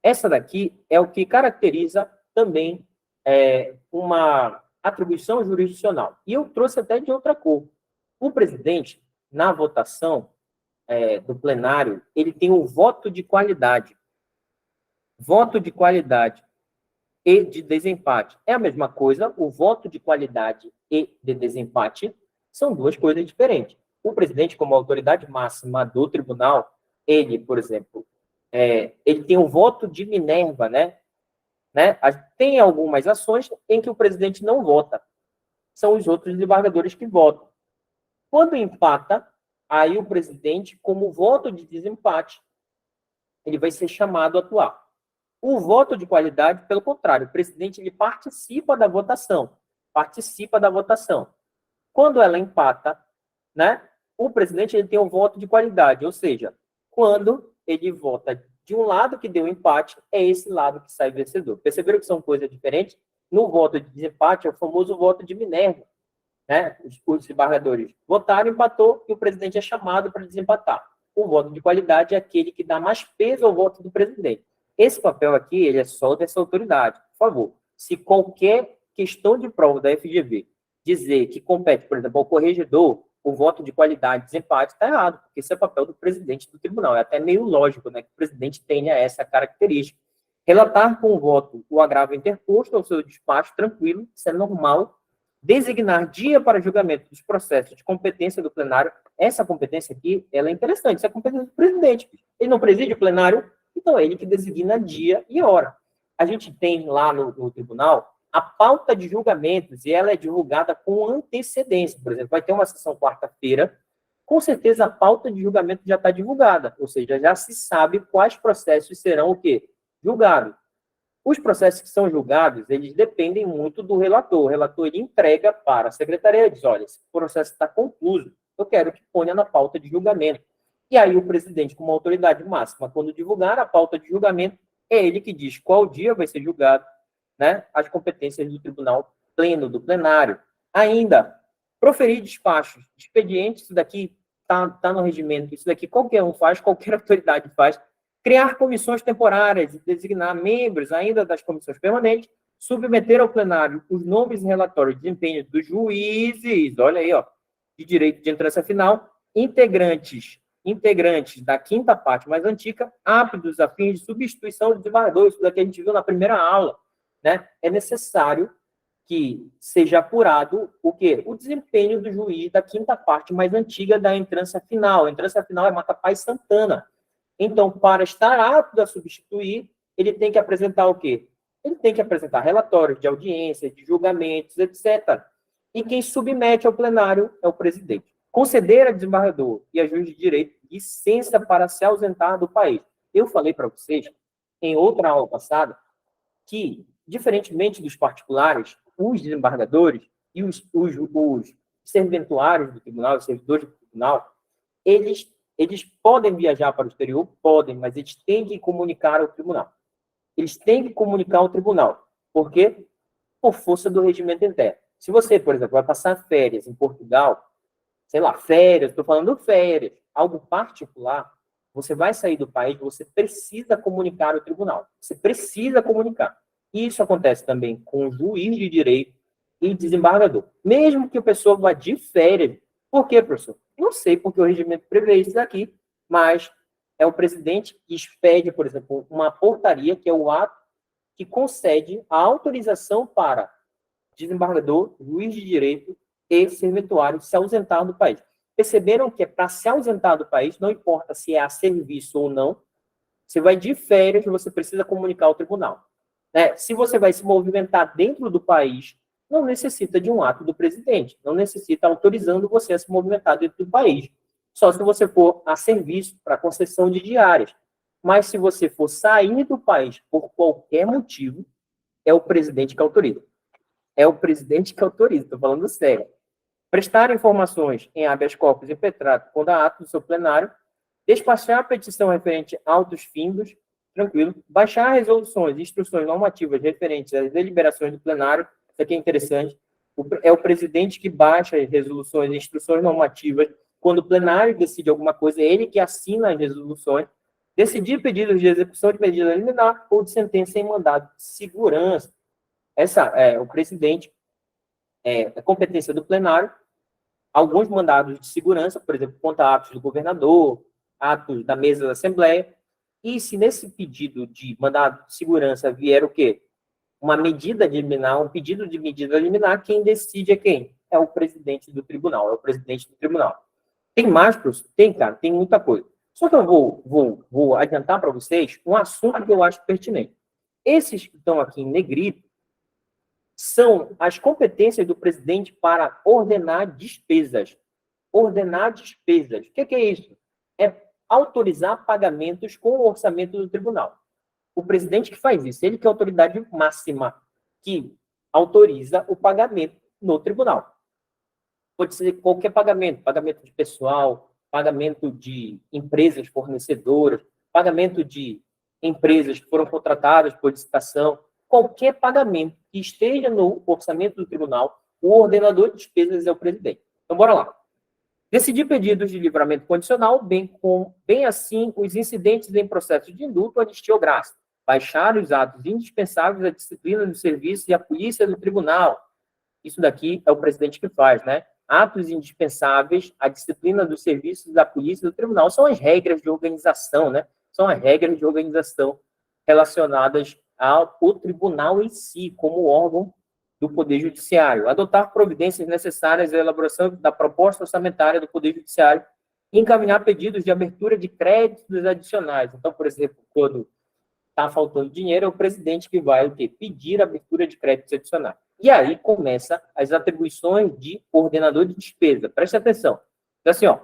essa daqui é o que caracteriza também uma atribuição jurisdicional. E eu trouxe até de outra cor. O presidente, na votação do plenário, ele tem um voto de qualidade. Voto de qualidade e de desempate. É a mesma coisa, o voto de qualidade e de desempate são duas coisas diferentes. O presidente, como autoridade máxima do tribunal, ele, por exemplo, ele tem um voto de Minerva, né? Tem algumas ações em que o presidente não vota. São os outros desembargadores que votam. Quando empata, Aí o presidente, como voto de desempate, ele vai ser chamado a atuar. O voto de qualidade, pelo contrário, o presidente ele participa da votação. Quando ela empata, né, o presidente ele tem um voto de qualidade, ou seja, quando ele vota de um lado que deu empate, é esse lado que sai vencedor. Perceberam que são coisas diferentes? No voto de desempate, é o famoso voto de Minerva, né? Os desembargadores votaram, empatou, e o presidente é chamado para desempatar. O voto de qualidade é aquele que dá mais peso ao voto do presidente. Esse papel aqui, ele é só dessa autoridade. Por favor, se qualquer questão de prova da FGV dizer que compete, por exemplo, ao corregedor, o voto de qualidade, desempate, está errado, porque esse é o papel do presidente do tribunal. É até meio lógico, né, que o presidente tenha essa característica. Relatar com o voto o agravo interposto ao seu despacho, tranquilo, isso é normal. Designar dia para julgamento dos processos de competência do plenário. Essa competência aqui, ela é interessante, isso é a competência do presidente. Ele não preside o plenário, então é ele que designa dia e hora. A gente tem lá no tribunal a pauta de julgamentos, e ela é divulgada com antecedência. Por exemplo, vai ter uma sessão quarta-feira, com certeza a pauta de julgamento já está divulgada, ou seja, já se sabe quais processos serão o quê? Julgados. Os processos que são julgados, eles dependem muito do relator. O relator ele entrega para a secretaria e diz, olha, esse processo está concluído, eu quero que ponha na pauta de julgamento. E aí o presidente, como autoridade máxima, quando divulgar a pauta de julgamento, é ele que diz qual dia vai ser julgado, né, as competências do tribunal pleno, do plenário. Ainda, proferir despachos, expedientes, isso daqui está no regimento, isso daqui qualquer um faz, qualquer autoridade faz. Criar comissões temporárias e designar membros ainda das comissões permanentes, submeter ao plenário os nomes e relatórios de desempenho dos juízes, olha aí, ó, de direito de entrância final, integrantes da quinta parte mais antiga, aptos a fins de substituição de desembargador, isso daqui a gente viu na primeira aula, né? É necessário que seja apurado o quê? O desempenho do juiz da quinta parte mais antiga da entrância final. A entrância final é Macapá Santana. Então, para estar apto a substituir, ele tem que apresentar o quê? Ele tem que apresentar relatórios de audiência, de julgamentos, etc. E quem submete ao plenário é o presidente. Conceder a desembargador e a juiz de direito licença para se ausentar do país. Eu falei para vocês, em outra aula passada, que, diferentemente dos particulares, os desembargadores e os serventuários do tribunal, os servidores do tribunal, eles podem viajar para o exterior? Podem, mas eles têm que comunicar ao tribunal. Eles têm que comunicar ao tribunal. Por quê? Por força do regimento interno. Se você, por exemplo, vai passar férias em Portugal, sei lá, férias, estou falando férias, algo particular, você vai sair do país, você precisa comunicar ao tribunal. Você precisa comunicar. Isso acontece também com o juiz de direito e desembargador. Mesmo que a pessoa vá de férias. Por quê, professor? Não sei porque o regimento prevê isso aqui, mas é o presidente que expede, por exemplo, uma portaria, que é o ato que concede a autorização para desembargador, juiz de direito e serventuário se ausentar do país. Perceberam que é para se ausentar do país, não importa se é a serviço ou não, você vai de férias, você precisa comunicar ao tribunal. Se você vai se movimentar dentro do país, não necessita de um ato do presidente, não necessita autorizando você a se movimentar dentro do país. Só se você for a serviço para concessão de diárias. Mas se você for sair do país por qualquer motivo, é o presidente que autoriza. É o presidente que autoriza, estou falando sério. Prestar informações em habeas corpus impetrado quando há ato do seu plenário, despachar a petição referente a autos findos, tranquilo, baixar resoluções e instruções normativas referentes às deliberações do plenário, isso aqui é interessante, é o presidente que baixa as resoluções e instruções normativas, quando o plenário decide alguma coisa, é ele que assina as resoluções, decidir pedidos de execução de medida liminar ou de sentença em mandado de segurança. Essa é o presidente, a competência do plenário, alguns mandados de segurança, por exemplo, contra atos do governador, atos da mesa da Assembleia, e se nesse pedido de mandado de segurança vier o quê? Uma medida liminar, um pedido de medida liminar, quem decide é quem? É o presidente do tribunal, é o presidente do tribunal. Tem mais, professor? Tem, cara, tem muita coisa. Só que eu vou adiantar para vocês um assunto que eu acho pertinente. Esses que estão aqui em negrito são as competências do presidente para ordenar despesas. ordenar despesas. O que é isso? É autorizar pagamentos com o orçamento do tribunal. O presidente que faz isso, ele que é a autoridade máxima que autoriza o pagamento no tribunal. Pode ser qualquer pagamento, pagamento de pessoal, pagamento de empresas fornecedoras, pagamento de empresas que foram contratadas por licitação, qualquer pagamento que esteja no orçamento do tribunal, o ordenador de despesas é o presidente. Então, bora lá. Decidir pedidos de livramento condicional, bem assim os incidentes em processo de indulto, anistia ou graça. Baixar os atos indispensáveis à disciplina do serviço e à polícia do tribunal. Isso daqui é o presidente que faz, né? Atos indispensáveis à disciplina dos serviços da polícia do tribunal são as regras de organização, né? São as regras de organização relacionadas ao tribunal em si, como órgão do Poder Judiciário. Adotar providências necessárias à elaboração da proposta orçamentária do Poder Judiciário e encaminhar pedidos de abertura de créditos adicionais. Então, por exemplo, quando está faltando dinheiro, é o presidente que vai o quê? Pedir abertura de créditos adicionais. E aí começa as atribuições de ordenador de despesa. Preste atenção. Então, assim, ó,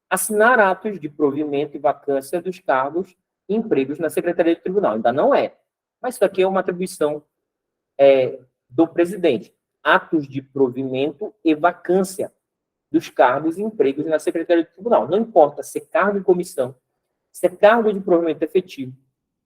assinar atos de provimento e vacância dos cargos e empregos na Secretaria do Tribunal. Ainda não é. Mas isso aqui é uma atribuição do presidente. Atos de provimento e vacância dos cargos e empregos na Secretaria do Tribunal. Não importa se é cargo de comissão, se é cargo de provimento efetivo,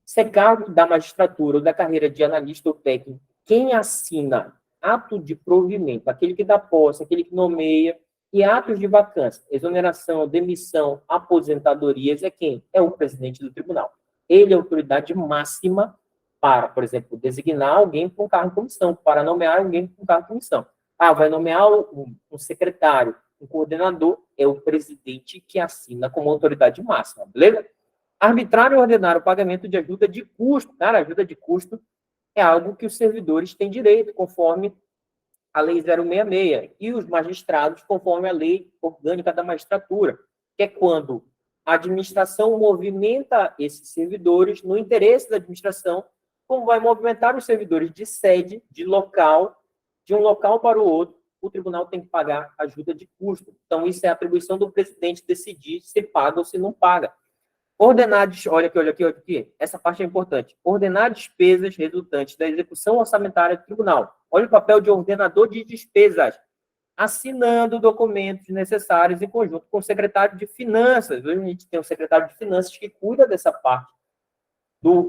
se é cargo da magistratura ou da carreira de analista ou técnico, quem assina ato de provimento, aquele que dá posse, aquele que nomeia, e atos de vacância, exoneração, demissão, aposentadorias, é quem? É o presidente do tribunal. Ele é a autoridade máxima para, por exemplo, designar alguém para um cargo de comissão, para nomear alguém para um cargo de comissão. Ah, vai nomear um secretário, um coordenador, é o presidente que assina como autoridade máxima, beleza? Arbitrar e ordenar o pagamento de ajuda de custo. Cara, ajuda de custo é algo que os servidores têm direito, conforme a Lei 066, e os magistrados, conforme a Lei Orgânica da Magistratura, que é quando a administração movimenta esses servidores no interesse da administração, como vai movimentar os servidores de sede, de um local para o outro, o tribunal tem que pagar ajuda de custo. Então, isso é a atribuição do presidente decidir se paga ou se não paga. Ordenar, olha aqui, essa parte é importante. Ordenar despesas resultantes da execução orçamentária do tribunal. Olha o papel de ordenador de despesas. Assinando documentos necessários em conjunto com o secretário de Finanças. Hoje a gente tem um secretário de Finanças que cuida dessa parte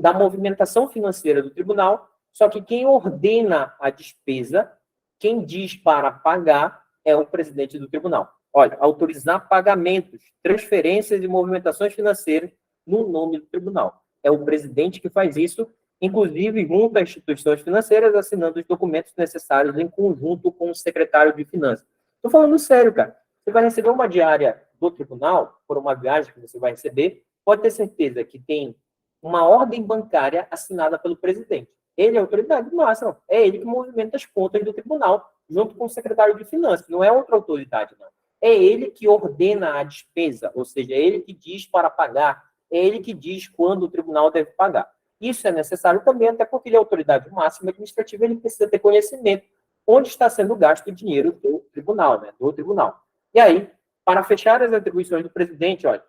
da movimentação financeira do tribunal, só que quem ordena a despesa, quem diz para pagar, é o presidente do tribunal. Olha, autorizar pagamentos, transferências e movimentações financeiras no nome do tribunal. É o presidente que faz isso, inclusive junto às instituições financeiras, assinando os documentos necessários em conjunto com o secretário de Finanças. Estou falando sério, cara. Você vai receber uma diária do tribunal, por uma viagem que você vai receber, pode ter certeza que tem uma ordem bancária assinada pelo presidente. Ele é a autoridade máxima, é ele que movimenta as contas do tribunal, junto com o secretário de Finanças, não é outra autoridade, não. É ele que ordena a despesa, ou seja, é ele que diz para pagar, é ele que diz quando o tribunal deve pagar. Isso é necessário também, até porque ele é a autoridade máxima administrativa, ele precisa ter conhecimento onde está sendo gasto o dinheiro do tribunal, né? Do tribunal. E aí, para fechar as atribuições do presidente, olha,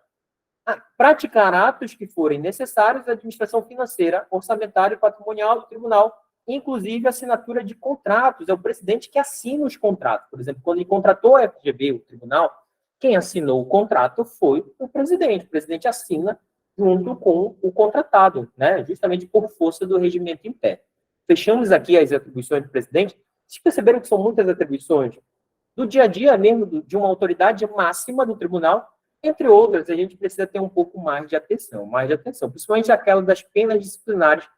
praticar atos que forem necessários à administração financeira, orçamentária e patrimonial do tribunal, inclusive a assinatura de contratos. É o presidente que assina os contratos. Por exemplo, quando ele contratou a FGV, o tribunal, quem assinou o contrato foi o presidente. O presidente assina junto com o contratado, né? Justamente por força do regimento interno. Fechamos aqui as atribuições do presidente. Vocês perceberam que são muitas atribuições do dia a dia mesmo, de uma autoridade máxima do tribunal. Entre outras, a gente precisa ter um pouco mais de atenção, principalmente aquela das penas disciplinares,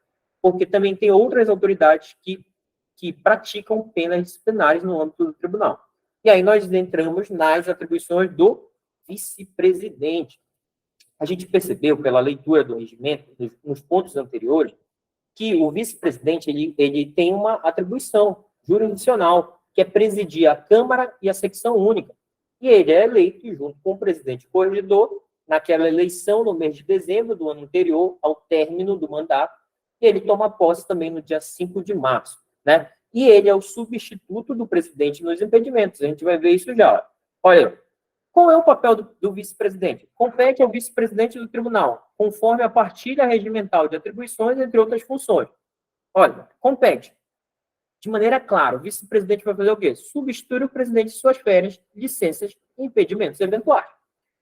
porque também tem outras autoridades que praticam penas disciplinares no âmbito do tribunal. E aí nós entramos nas atribuições do vice-presidente. A gente percebeu, pela leitura do regimento, nos pontos anteriores, que o vice-presidente ele tem uma atribuição jurisdicional, que é presidir a Câmara e a secção única. E ele é eleito junto com o presidente corregedor, naquela eleição no mês de dezembro do ano anterior ao término do mandato, e ele toma posse também no dia 5 de março, né? E ele é o substituto do presidente nos impedimentos. A gente vai ver isso já. Olha, Qual é o papel do vice-presidente? Compete ao vice-presidente do tribunal, conforme a partilha regimental de atribuições, entre outras funções. Olha, compete. De maneira clara, o vice-presidente vai fazer o quê? Substituir o presidente de suas férias, licenças e impedimentos eventuais.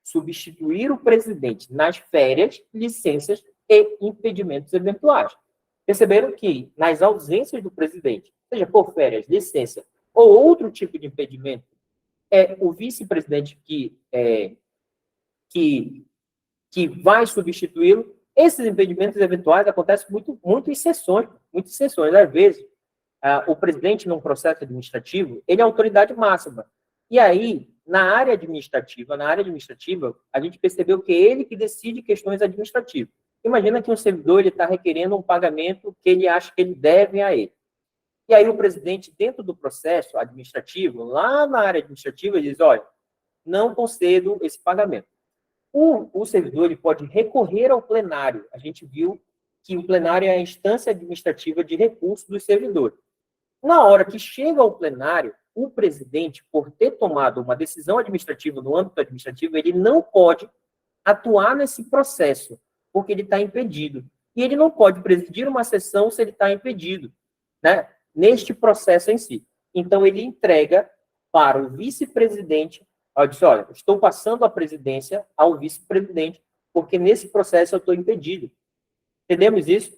Substituir o presidente nas férias, licenças e impedimentos eventuais. Perceberam que, nas ausências do presidente, seja por férias, licença ou outro tipo de impedimento, é o vice-presidente que vai substituí-lo. Esses impedimentos eventuais acontecem muito em sessões, muitas sessões. Às vezes, o presidente, num processo administrativo, ele é a autoridade máxima. E aí, na área administrativa, a gente percebeu que é ele que decide questões administrativas. Imagina que um servidor está requerendo um pagamento que ele acha que ele deve a ele. E aí o presidente, dentro do processo administrativo, lá na área administrativa, ele diz, olha, não concedo esse pagamento. O servidor ele pode recorrer ao plenário. A gente viu que o plenário é a instância administrativa de recurso dos servidores. Na hora que chega ao plenário, o presidente, por ter tomado uma decisão administrativa no âmbito administrativo, ele não pode atuar nesse processo, porque ele está impedido. E ele não pode presidir uma sessão se ele está impedido, né? Neste processo em si. Então, ele entrega para o vice-presidente, diz, olha, estou passando a presidência ao vice-presidente, porque nesse processo eu estou impedido. Entendemos isso?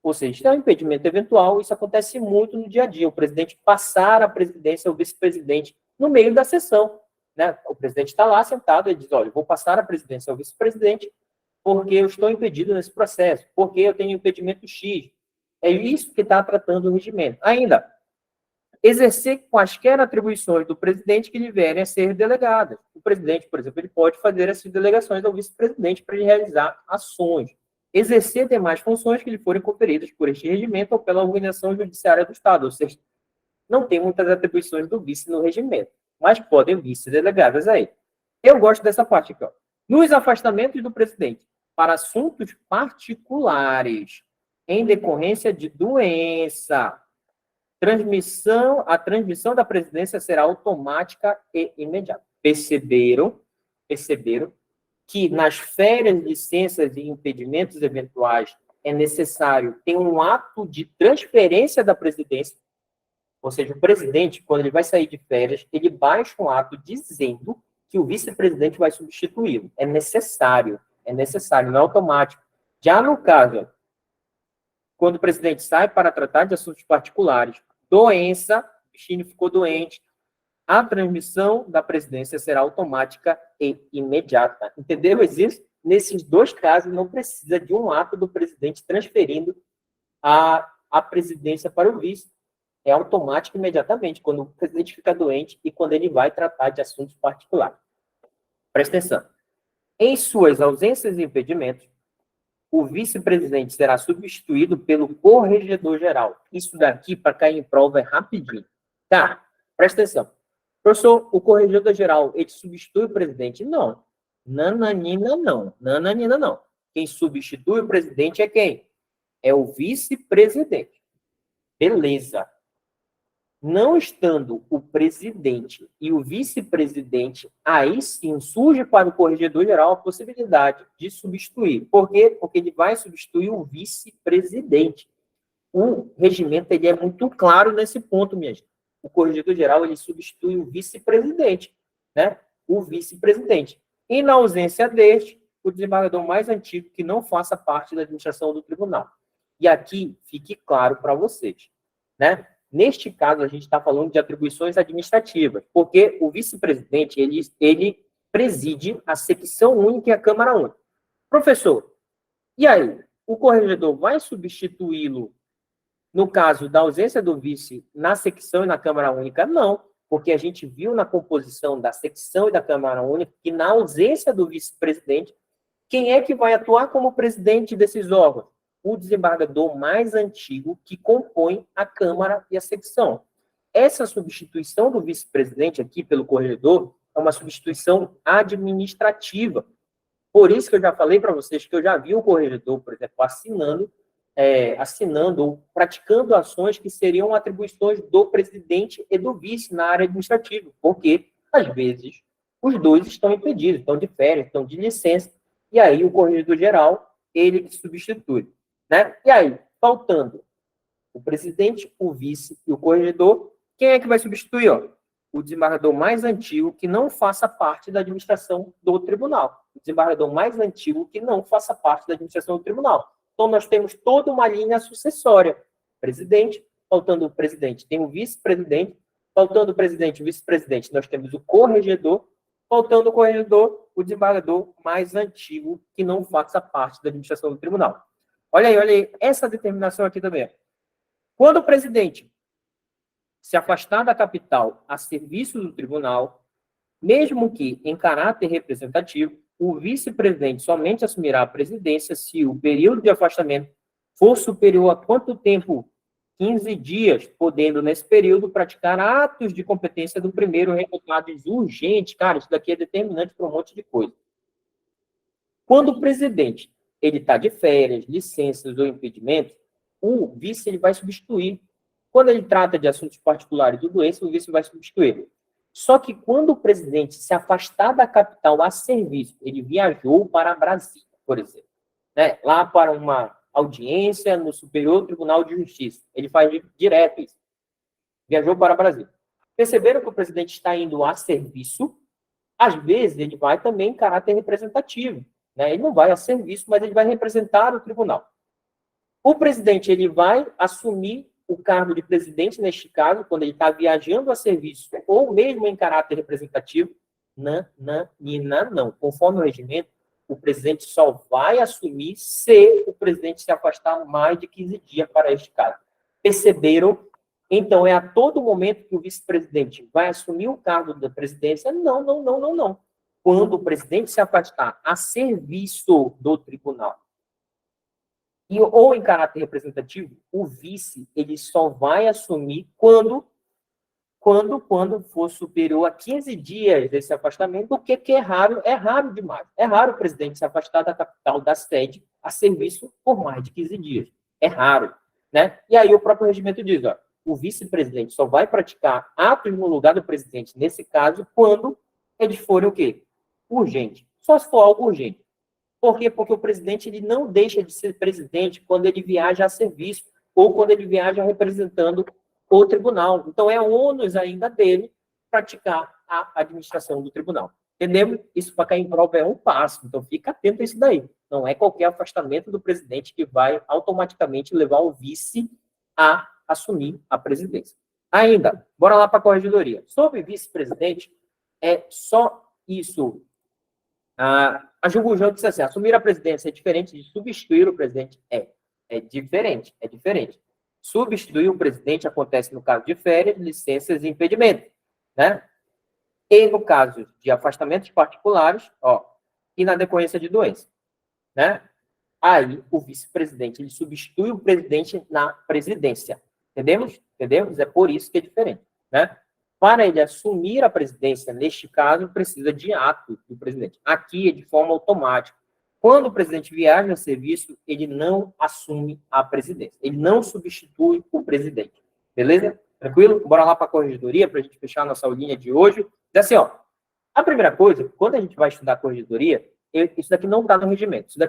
Ou seja, isso é um impedimento eventual, isso acontece muito no dia a dia, o presidente passar a presidência ao vice-presidente no meio da sessão, né? O presidente está lá sentado e diz, olha, vou passar a presidência ao vice-presidente porque eu estou impedido nesse processo, porque eu tenho impedimento X. É isso que está tratando o regimento. Ainda, exercer quaisquer atribuições do presidente que lhe vierem a ser delegadas. O presidente, por exemplo, ele pode fazer essas delegações ao vice-presidente para ele realizar ações. Exercer demais funções que lhe forem conferidas por este regimento ou pela organização judiciária do Estado. Ou seja, não tem muitas atribuições do vice no regimento, mas podem vice delegadas a ele. Eu gosto dessa parte aqui, ó. Nos afastamentos do presidente para assuntos particulares, em decorrência de doença, a transmissão da presidência será automática e imediata. Perceberam que nas férias, licenças e impedimentos eventuais é necessário ter um ato de transferência da presidência, ou seja, o presidente, quando ele vai sair de férias, ele baixa um ato dizendo que o vice-presidente vai substituí-lo. É necessário, não é automático. Já no caso, quando o presidente sai para tratar de assuntos particulares, doença, o bichinho ficou doente, a transmissão da presidência será automática e imediata. Entendeu isso? Nesses dois casos, não precisa de um ato do presidente transferindo a presidência para o vice. É automático imediatamente, quando o presidente fica doente e quando ele vai tratar de assuntos particulares. Presta atenção. Em suas ausências e impedimentos, o vice-presidente será substituído pelo corregedor-geral. Isso daqui, para cair em prova, é rapidinho. Tá, presta atenção. Professor, o corregedor-geral, ele substitui o presidente? Não. Nananina, não. Nananina, não. Quem substitui o presidente é quem? É o vice-presidente. Beleza. Não estando o presidente e o vice-presidente, aí sim surge para o corregedor-geral a possibilidade de substituir. Por quê? Porque ele vai substituir o vice-presidente. O regimento ele é muito claro nesse ponto, minha gente. O corregedor-geral ele substitui o vice-presidente, né? O vice-presidente. E na ausência deste, o desembargador mais antigo que não faça parte da administração do tribunal. E aqui fique claro para vocês, né? Neste caso, a gente está falando de atribuições administrativas, porque o vice-presidente, ele preside a secção única e a Câmara Única. Professor, e aí? O corregedor vai substituí-lo no caso da ausência do vice na secção e na Câmara Única? Não, porque a gente viu na composição da secção e da Câmara Única que na ausência do vice-presidente, quem é que vai atuar como presidente desses órgãos? O desembargador mais antigo que compõe a Câmara e a secção. Essa substituição do vice-presidente aqui pelo corregedor é uma substituição administrativa. Por isso que eu já falei para vocês que eu já vi o corregedor, por exemplo, assinando ou praticando ações que seriam atribuições do presidente e do vice na área administrativa. Porque, às vezes, os dois estão impedidos, estão de férias, estão de licença, e aí o corregedor geral, ele substitui, né? E aí, faltando o presidente, o vice e o corregedor, quem é que vai substituir? Ó? O desembargador mais antigo que não faça parte da administração do tribunal. O desembargador mais antigo que não faça parte da administração do tribunal. Então, nós temos toda uma linha sucessória. Presidente, faltando o presidente, tem o vice-presidente, faltando o presidente e o vice-presidente, nós temos o corregedor, faltando o corregedor, o desembargador mais antigo que não faça parte da administração do tribunal. Olha aí, essa determinação aqui também. Quando o presidente se afastar da capital a serviço do tribunal, mesmo que em caráter representativo, o vice-presidente somente assumirá a presidência se o período de afastamento for superior a quanto tempo? 15 dias, podendo, nesse período, praticar atos de competência do primeiro recados urgentes. Cara, isso daqui é determinante para um monte de coisa. Quando o presidente ele está de férias, licenças ou impedimentos, o vice ele vai substituir. Quando ele trata de assuntos particulares do doença, o vice vai substituir. Só que quando o presidente se afastar da capital a serviço, ele viajou para Brasília, por exemplo, né? Lá para uma audiência no Superior Tribunal de Justiça. Ele faz direto isso. Viajou para Brasília. Perceberam que o presidente está indo a serviço? Às vezes, ele vai também em caráter representativo. Né? Ele não vai a serviço, mas ele vai representar o tribunal. O presidente ele vai assumir o cargo de presidente, neste caso, quando ele está viajando a serviço, ou mesmo em caráter representativo. Não. Conforme o regimento, o presidente só vai assumir se o presidente se afastar mais de 15 dias para este caso. Perceberam? Então, é a todo momento que o vice-presidente vai assumir o cargo da presidência? Não. Quando o presidente se afastar a serviço do tribunal, ou em caráter representativo, o vice ele só vai assumir quando for superior a 15 dias desse afastamento, o que é raro demais. É raro o presidente se afastar da capital, da sede, a serviço por mais de 15 dias. É raro, né? E aí o próprio regimento diz, ó, o vice-presidente só vai praticar atos no lugar do presidente, nesse caso, quando eles forem o quê? Urgente. Só se for algo urgente. Por quê? Porque o presidente ele não deixa de ser presidente quando ele viaja a serviço ou quando ele viaja representando o tribunal. Então, é ônus ainda dele praticar a administração do tribunal. Entendemos? Isso para cair em prova é um passo. Então, fica atento a isso daí. Não é qualquer afastamento do presidente que vai automaticamente levar o vice a assumir a presidência. Ainda, bora lá para a corregedoria. Sobre vice-presidente, é só isso. A Jungujão disse assim, assumir a presidência é diferente de substituir o presidente? É diferente. Substituir o presidente acontece no caso de férias, licenças e impedimentos, né? E no caso de afastamentos particulares, e na decorrência de doença, né? Aí o vice-presidente ele substitui o presidente na presidência. Entendemos? É por isso que é diferente, né? Para ele assumir a presidência, neste caso, precisa de ato do presidente. Aqui é de forma automática. Quando o presidente viaja a serviço, ele não assume a presidência. Ele não substitui o presidente. Beleza? Tranquilo? Bora lá para a corregedoria, para a gente fechar a nossa aulinha de hoje. Diz assim, a primeira coisa, quando a gente vai estudar a corregedoria, isso daqui não está no regimento. Isso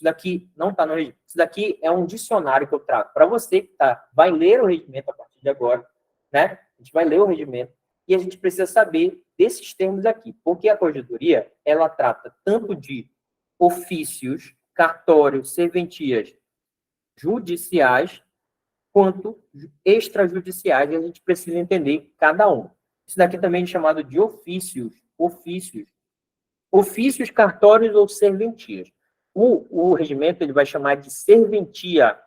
daqui não está no regimento. Isso daqui é um dicionário que eu trago para você que vai ler o regimento a partir de agora, né? A gente vai ler o regimento. E a gente precisa saber desses termos aqui, porque a corregedoria, ela trata tanto de ofícios, cartórios, serventias judiciais, quanto extrajudiciais, e a gente precisa entender cada um. Isso daqui também é chamado de ofícios, cartórios ou serventias. O regimento ele vai chamar de serventia,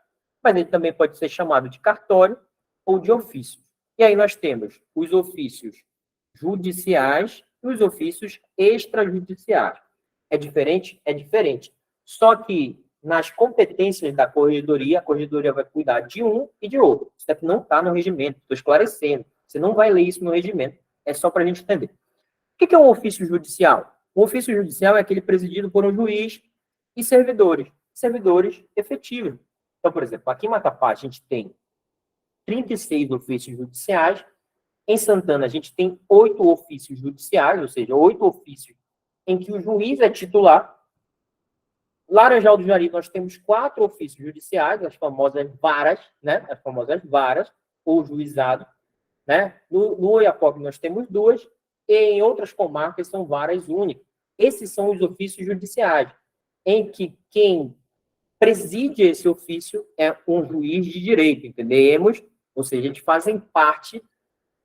mas ele também pode ser chamado de cartório ou de ofício. E aí nós temos os ofícios judiciais e os ofícios extrajudiciais. É diferente? É diferente. Só que nas competências da corregedoria, a corregedoria vai cuidar de um e de outro. Isso daqui não está no regimento, estou esclarecendo. Você não vai ler isso no regimento. É só para a gente entender. O que é um ofício judicial? O ofício judicial é aquele presidido por um juiz e servidores efetivos. Então, por exemplo, aqui em Macapá a gente tem 36 ofícios judiciais Em Santana, a gente tem 8 ofícios judiciais, ou seja, 8 ofícios em que o juiz é titular. Laranjal do Jari, nós temos 4 ofícios judiciais, as famosas varas, né? As famosas varas, ou juizado, né? No Oiapoque, nós temos 2, e em outras comarcas são varas únicas. Esses são os ofícios judiciais, em que quem preside esse ofício é um juiz de direito, entendemos? Ou seja, eles fazem parte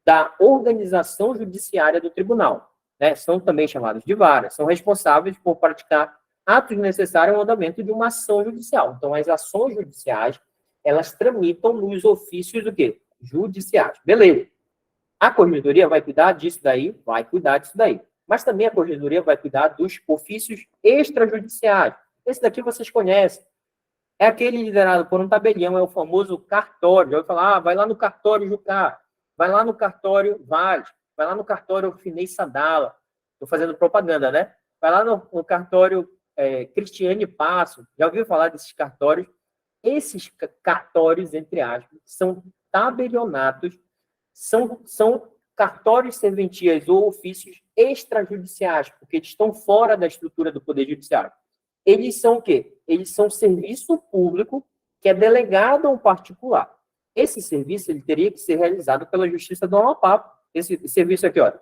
da organização judiciária do tribunal, né? São também chamados de varas, são responsáveis por praticar atos necessários ao andamento de uma ação judicial. Então, as ações judiciais, elas tramitam nos ofícios do quê? Judiciais. Beleza. A corregedoria vai cuidar disso daí? Vai cuidar disso daí. Mas também a corregedoria vai cuidar dos ofícios extrajudiciais. Esse daqui vocês conhecem. É aquele liderado por um tabelião, é o famoso cartório. Já vai falar, vai lá no cartório Jucá, vai lá no cartório Vale, vai lá no cartório Finei Sadala. Estou fazendo propaganda, né? Vai lá no cartório Cristiane Passo. Já ouviu falar desses cartórios? Esses cartórios, entre aspas, são tabelionatos, são cartórios, serventias ou ofícios extrajudiciais, porque eles estão fora da estrutura do Poder Judiciário. Eles são o quê? Eles são serviço público que é delegado a um particular. Esse serviço ele teria que ser realizado pela Justiça do Amapá. Esse serviço aqui, olha.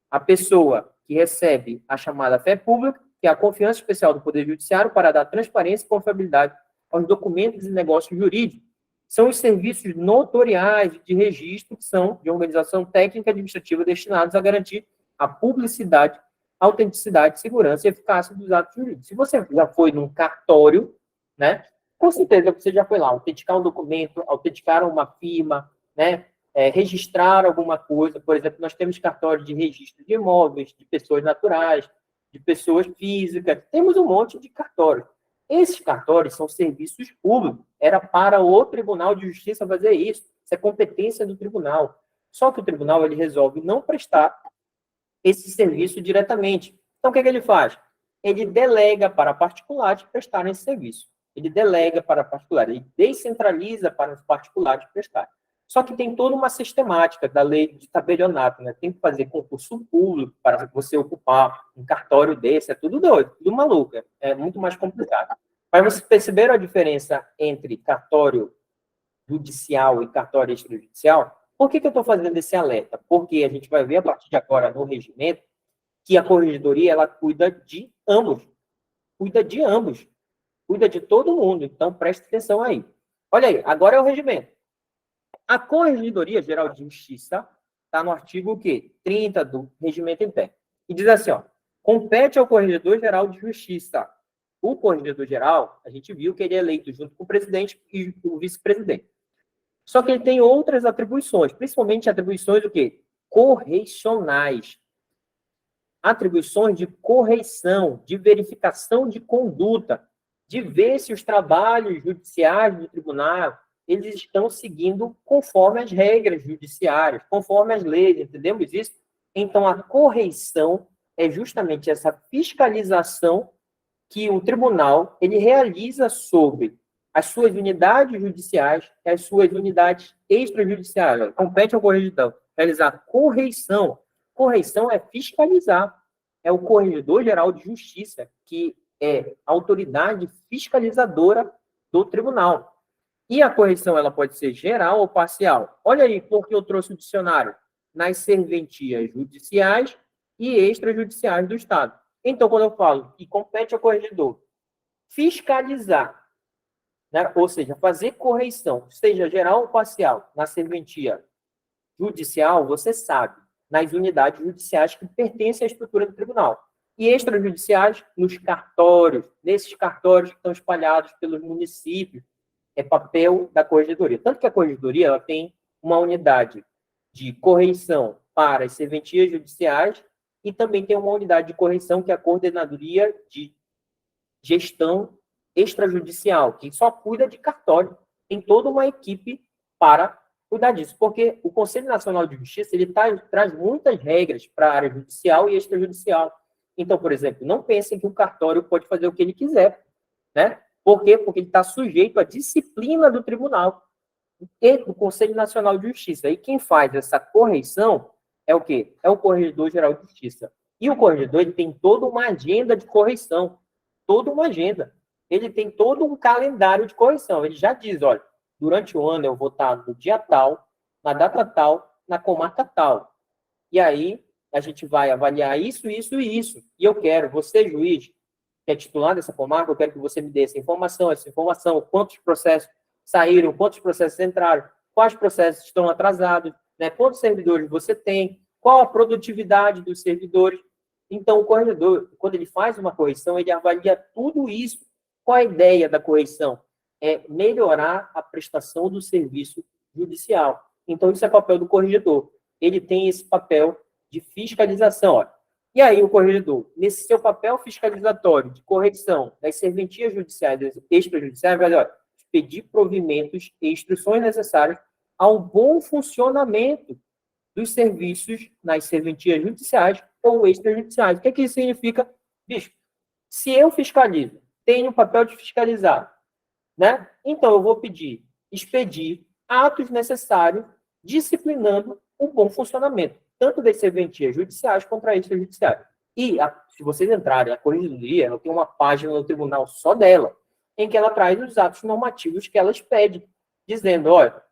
A pessoa que recebe a chamada fé pública, que é a confiança especial do Poder Judiciário para dar transparência e confiabilidade aos documentos e negócios jurídicos. São os serviços notoriais de registro, que são de organização técnica e administrativa destinados a garantir a publicidade, autenticidade, segurança e eficácia dos atos jurídicos. Se você já foi num cartório, né, com certeza você já foi lá autenticar um documento, autenticar uma firma, né, registrar alguma coisa. Por exemplo, nós temos cartório de registro de imóveis, de pessoas naturais, de pessoas físicas, temos um monte de cartórios. Esses cartórios são serviços públicos, era para o Tribunal de Justiça fazer isso, isso é competência do tribunal. Só que o tribunal ele resolve não prestar esse serviço diretamente. Então, o que ele faz? Ele delega para particulares prestarem esse serviço. Ele delega para particulares, ele descentraliza para os particulares prestarem. Só que tem toda uma sistemática da lei de tabelionato, né? Tem que fazer concurso público para você ocupar um cartório desse, é tudo doido, tudo maluco, é muito mais complicado. Mas vocês perceberam a diferença entre cartório judicial e cartório extrajudicial? Por que eu estou fazendo esse alerta? Porque a gente vai ver a partir de agora no regimento que a corregedoria ela cuida de ambos, cuida de todo mundo. Então preste atenção aí. Olha aí, agora é o regimento. A Corregedoria Geral de Justiça está no artigo o quê? 30 do Regimento Interno. E diz assim, ó, compete ao Corregedor Geral de Justiça. O Corregedor Geral, a gente viu que ele é eleito junto com o presidente e o vice-presidente. Só que ele tem outras atribuições, principalmente atribuições o quê? Correicionais. Atribuições de correição, de verificação de conduta, de ver se os trabalhos judiciais do tribunal eles estão seguindo conforme as regras judiciárias, conforme as leis, entendemos isso? Então, a correição é justamente essa fiscalização que o tribunal ele realiza sobre as suas unidades judiciais e as suas unidades extrajudiciais. Compete ao corregedor realizar correição. Correição é fiscalizar. É o Corregedor Geral de Justiça, que é a autoridade fiscalizadora do tribunal. E a correição ela pode ser geral ou parcial. Olha aí, porque eu trouxe o dicionário nas serventias judiciais e extrajudiciais do Estado. Então, quando eu falo que compete ao corregedor fiscalizar, né, ou seja, fazer correição, seja geral ou parcial, na serventia judicial, você sabe, nas unidades judiciais que pertencem à estrutura do tribunal. E extrajudiciais, nos cartórios, nesses cartórios que estão espalhados pelos municípios, é papel da corregedoria. Tanto que a corregedoria ela tem uma unidade de correição para as serventias judiciais e também tem uma unidade de correição que é a Coordenadoria de Gestão Extrajudicial, que só cuida de cartório. Tem toda uma equipe para cuidar disso, porque o Conselho Nacional de Justiça ele traz muitas regras para a área judicial e extrajudicial. Então, por exemplo, não pensem que o cartório pode fazer o que ele quiser, né? Por quê? Porque ele está sujeito à disciplina do tribunal. e do Conselho Nacional de Justiça. E quem faz essa correição é o quê? É o Corregedor-Geral de Justiça. E o corregedor, ele tem toda uma agenda de correção, toda uma agenda. Ele tem todo um calendário de correção. Ele já diz, olha, durante o ano eu vou estar no dia tal, na data tal, na comarca tal. E aí a gente vai avaliar isso, isso e isso. E eu quero, você, juiz, que é titular dessa comarca, eu quero que você me dê essa informação, quantos processos saíram, quantos processos entraram, quais processos estão atrasados, né, quantos servidores você tem, qual a produtividade dos servidores. Então, o corregedor, quando ele faz uma correção, ele avalia tudo isso. Qual a ideia da correção? É melhorar a prestação do serviço judicial. Então, isso é papel do corregedor. Ele tem esse papel de fiscalização. Ó. E aí, o corregedor, nesse seu papel fiscalizatório de correção das serventias judiciais e extrajudiciais, vai, olha, pedir provimentos e instruções necessárias ao bom funcionamento dos serviços nas serventias judiciais ou extrajudiciais. O que isso significa? Bicho, se eu fiscalizo, tenho o papel de fiscalizar, né? Então eu vou expedir atos necessários disciplinando o bom funcionamento, tanto das serventias judiciais quanto das extrajudiciais. E, se vocês entrarem, a corregedoria, ela tem uma página no tribunal só dela, em que ela traz os atos normativos que ela expede, dizendo, olha,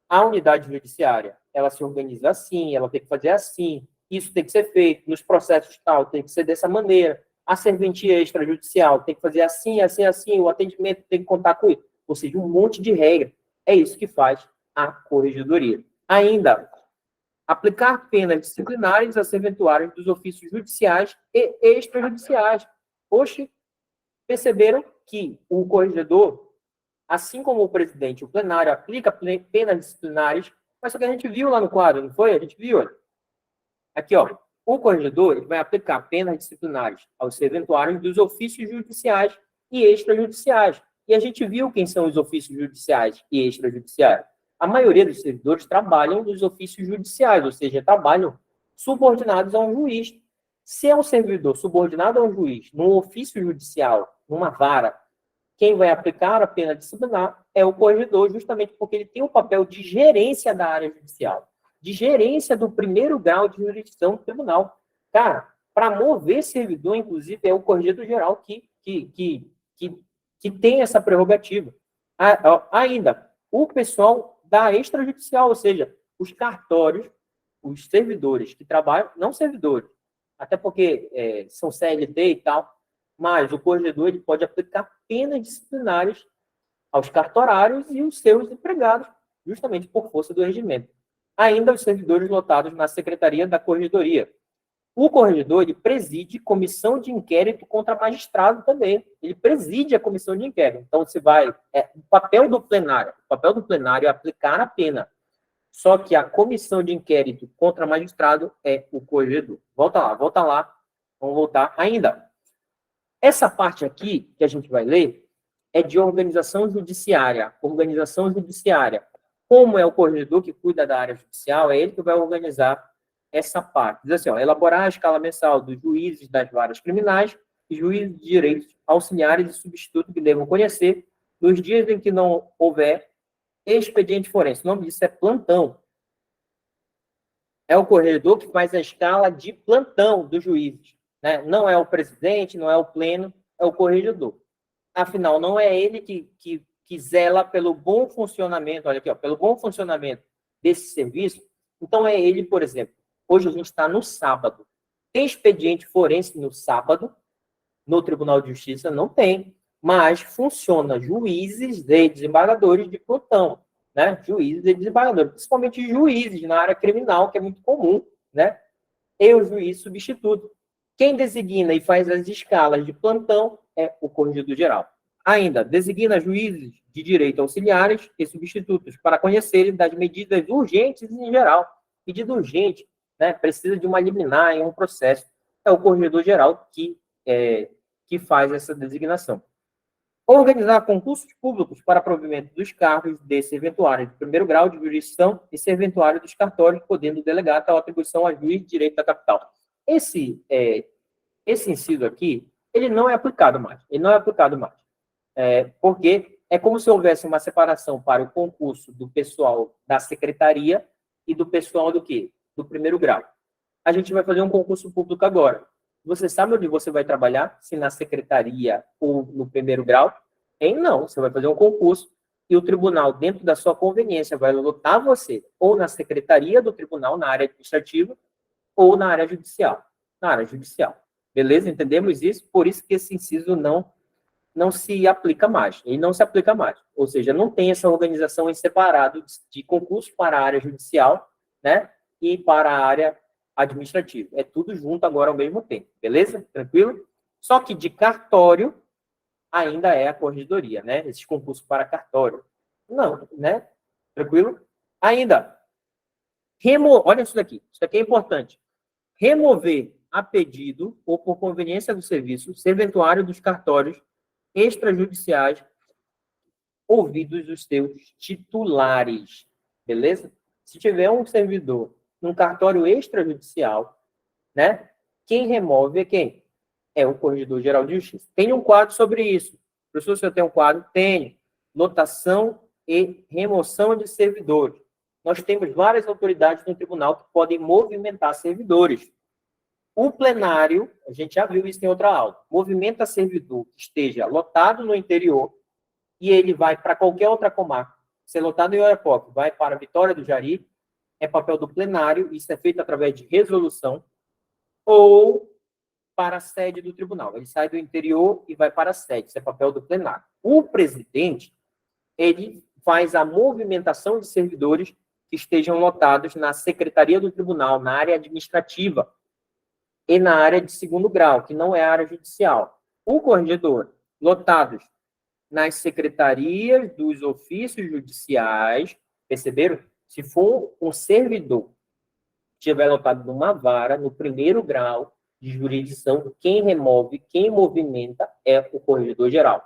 a unidade judiciária, ela se organiza assim, ela tem que fazer assim, isso tem que ser feito, nos processos tal, tem que ser dessa maneira, a serventia extrajudicial tem que fazer assim, assim, assim, o atendimento tem que contar com isso. Ou seja, um monte de regra. É isso que faz a corregedoria. Ainda, aplicar penas disciplinares a serventuários dos ofícios judiciais e extrajudiciais. Oxe, perceberam que o corregedor, assim como o presidente, o plenário, aplica penas disciplinares, mas só que a gente viu lá no quadro, não foi? A gente viu, olha. Aqui, ó. O corregedor ele vai aplicar penas disciplinares aos serventuários dos ofícios judiciais e extrajudiciais. E a gente viu quem são os ofícios judiciais e extrajudiciais. A maioria dos servidores trabalham nos ofícios judiciais, ou seja, trabalham subordinados a um juiz. Se é um servidor subordinado a um juiz, num ofício judicial, numa vara, quem vai aplicar a pena disciplinar é o corregedor, justamente porque ele tem o papel de gerência da área judicial, de gerência do primeiro grau de jurisdição do tribunal. Cara, para mover servidor, inclusive, é o corregedor-geral que tem essa prerrogativa. Ainda, o pessoal da extrajudicial, ou seja, os cartórios, os servidores que trabalham, não servidores, até porque são CLT e tal, mas o corregedor ele pode aplicar penas disciplinares aos cartorários e os seus empregados, justamente por força do regimento. Ainda os servidores lotados na Secretaria da Corregedoria. O corregedor ele preside comissão de inquérito contra magistrado também. Ele preside a comissão de inquérito. Então, você vai... o papel do plenário é aplicar a pena. Só que a comissão de inquérito contra magistrado é o corregedor. Volta lá. Vamos voltar ainda. Essa parte aqui, que a gente vai ler, é de organização judiciária. Organização judiciária. Como é o corregedor que cuida da área judicial, é ele que vai organizar essa parte. Diz assim, ó, elaborar a escala mensal dos juízes das varas criminais e juízes de direitos auxiliares e substitutos que devam conhecer nos dias em que não houver expediente forense. O nome disso é plantão. É o corregedor que faz a escala de plantão dos juízes. Né? Não é o presidente, não é o pleno, é o corregedor. Afinal, não é ele que zela pelo bom funcionamento, olha aqui, ó, pelo bom funcionamento desse serviço. Então, é ele, por exemplo, hoje a gente está no sábado. Tem expediente forense no sábado, no Tribunal de Justiça? Não tem, mas funciona juízes e desembargadores de plantão, né? Juízes e desembargadores, principalmente juízes na área criminal, que é muito comum, né? E o juiz substituto. Quem designa e faz as escalas de plantão é o corregedor-geral. Ainda, designa juízes de direito auxiliares e substitutos para conhecerem das medidas urgentes em geral. Medida urgente, né? Precisa de uma liminar em um processo. É o corregedor-geral que faz essa designação. Organizar concursos públicos para provimento dos cargos de serventuário de primeiro grau de jurisdição e serventuário dos cartórios, podendo delegar tal atribuição a juiz de direito da capital. Esse inciso aqui, ele não é aplicado mais. Porque É como se houvesse uma separação para o concurso do pessoal da secretaria e do pessoal do quê? Do primeiro grau. A gente vai fazer um concurso público agora. Você sabe onde você vai trabalhar? Se na secretaria ou no primeiro grau? Não, você vai fazer um concurso e o tribunal, dentro da sua conveniência, vai lotar você ou na secretaria do tribunal, na área administrativa, ou na área judicial. Na área judicial. Beleza? Entendemos isso? Por isso que esse inciso não se aplica mais. Ele não se aplica mais. Ou seja, não tem essa organização em separado de concurso para a área judicial, né? E para a área administrativa. É tudo junto agora ao mesmo tempo. Beleza? Tranquilo? Só que de cartório ainda é a corregedoria, né? Esses concursos para cartório. Não, né? Tranquilo? Ainda. Olha isso daqui. Isso aqui é importante. Remover a pedido ou por conveniência do serviço, serventuário dos cartórios extrajudiciais ouvidos os seus titulares. Beleza? Se tiver um servidor num cartório extrajudicial, né? Quem remove é quem? É o Corregedor-Geral de Justiça. Tem um quadro sobre isso. Professor, se eu tenho um quadro? Tenho. Lotação e remoção de servidores. Nós temos várias autoridades no tribunal que podem movimentar servidores. O plenário, a gente já viu isso em outra aula, movimenta servidor que esteja lotado no interior e ele vai para qualquer outra comarca. Se é lotado em Oiapoque, vai para Vitória do Jari, é papel do plenário, isso é feito através de resolução, ou para a sede do tribunal. Ele sai do interior e vai para a sede, isso é papel do plenário. O presidente, ele faz a movimentação de servidores que estejam lotados na secretaria do tribunal, na área administrativa, e na área de segundo grau, que não é a área judicial. O corregedor, lotados nas secretarias dos ofícios judiciais, perceberam? Se for um servidor que estiver lotado numa vara, no primeiro grau de jurisdição, quem remove, quem movimenta é o corregedor-geral.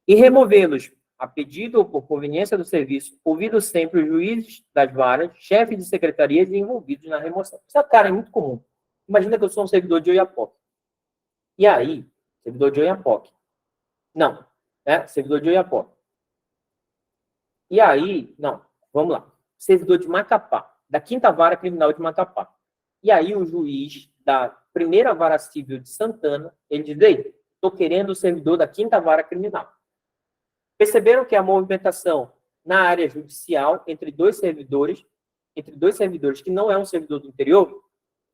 E removê-los a pedido ou por conveniência do serviço, ouvindo sempre os juízes das varas, chefes de secretarias e envolvidos na remoção. Isso, cara, é muito comum. Imagina que eu sou um servidor de Oiapoque. E aí, servidor de Oiapoque. Não, né? Servidor de Oiapoque. E aí, não, vamos lá. Servidor de Macapá, da 5ª Vara Criminal de Macapá. E aí o juiz da primeira Vara Civil de Santana, ele diz, ei, estou querendo o servidor da 5ª Vara Criminal. Perceberam que a movimentação na área judicial entre dois servidores que não é um servidor do interior,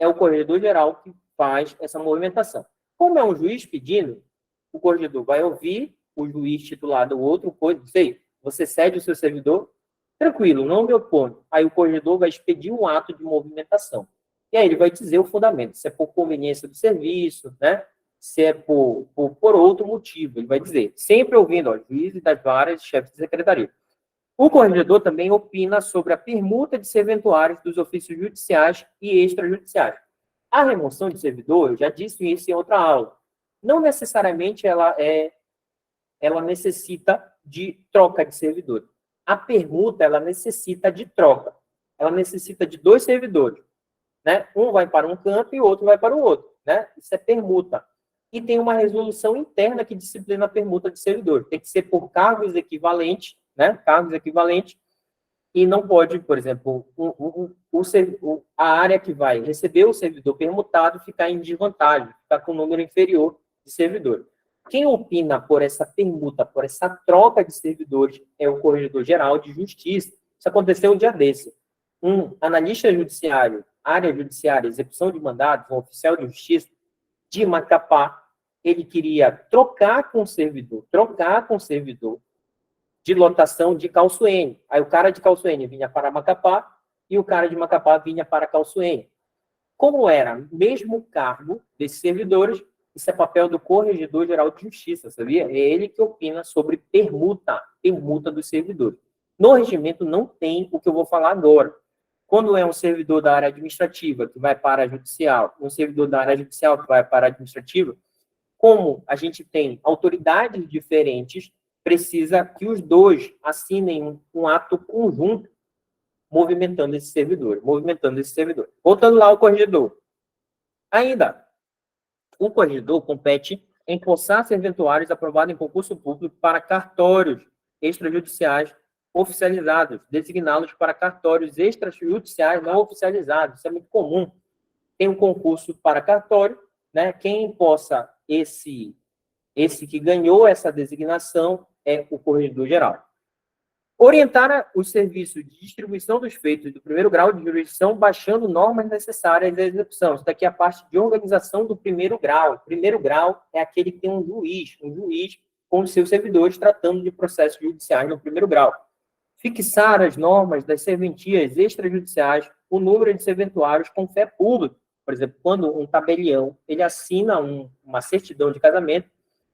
é o corregedor-geral que faz essa movimentação. Como é um juiz pedindo, o corregedor vai ouvir o juiz titulado ou outro, sei, você cede o seu servidor? Tranquilo, não me opondo. Aí o corregedor vai expedir um ato de movimentação. E aí ele vai dizer o fundamento, se é por conveniência do serviço, né? Se é por outro motivo. Ele vai dizer, sempre ouvindo, juízes das varas, chefes de secretaria. O corregedor também opina sobre a permuta de serventuários dos ofícios judiciais e extrajudiciais. A remoção de servidor, eu já disse isso em outra aula, não necessariamente ela necessita de troca de servidor. A permuta, ela necessita de troca. Ela necessita de 2 servidores. Né? Um vai para um canto e o outro vai para o outro. Né? Isso é permuta. E tem uma resolução interna que disciplina a permuta de servidor. Tem que ser por cargos equivalentes, né? Cargos equivalentes, e não pode, por exemplo, a área que vai receber o servidor permutado ficar em desvantagem, ficar com um número inferior de servidores. Quem opina por essa permuta, por essa troca de servidores, é o Corregedor-Geral de Justiça. Isso aconteceu um dia desse. Um analista judiciário, área judiciária, execução de mandados, um oficial de justiça de Macapá, ele queria trocar com o servidor de lotação de Calçoene. Aí o cara de Calçoene vinha para Macapá e o cara de Macapá vinha para Calçoene. Como era o mesmo cargo desses servidores, isso é papel do Corregedor-Geral de Justiça, sabia? É ele que opina sobre permuta dos servidores. No regimento não tem o que eu vou falar agora. Quando é um servidor da área administrativa que vai para a judicial, um servidor da área judicial que vai para a administrativa, como a gente tem autoridades diferentes, precisa que os dois assinem um ato conjunto movimentando esse servidor. Voltando lá ao corregedor. Ainda, o corregedor compete em empossar serventuários aprovados em concurso público para cartórios extrajudiciais oficializados, designá-los para cartórios extrajudiciais não oficializados. Isso é muito comum. Tem um concurso para cartório, né? Quem possa esse que ganhou essa designação é o corregedor geral. Orientar os serviços de distribuição dos feitos do primeiro grau de jurisdição, baixando normas necessárias à execução. Isso daqui é a parte de organização do primeiro grau. O primeiro grau é aquele que tem um juiz com os seus servidores tratando de processos judiciais no primeiro grau. Fixar as normas das serventias extrajudiciais, o número de serventuários com fé pública. Por exemplo, quando um tabelião ele assina uma certidão de casamento,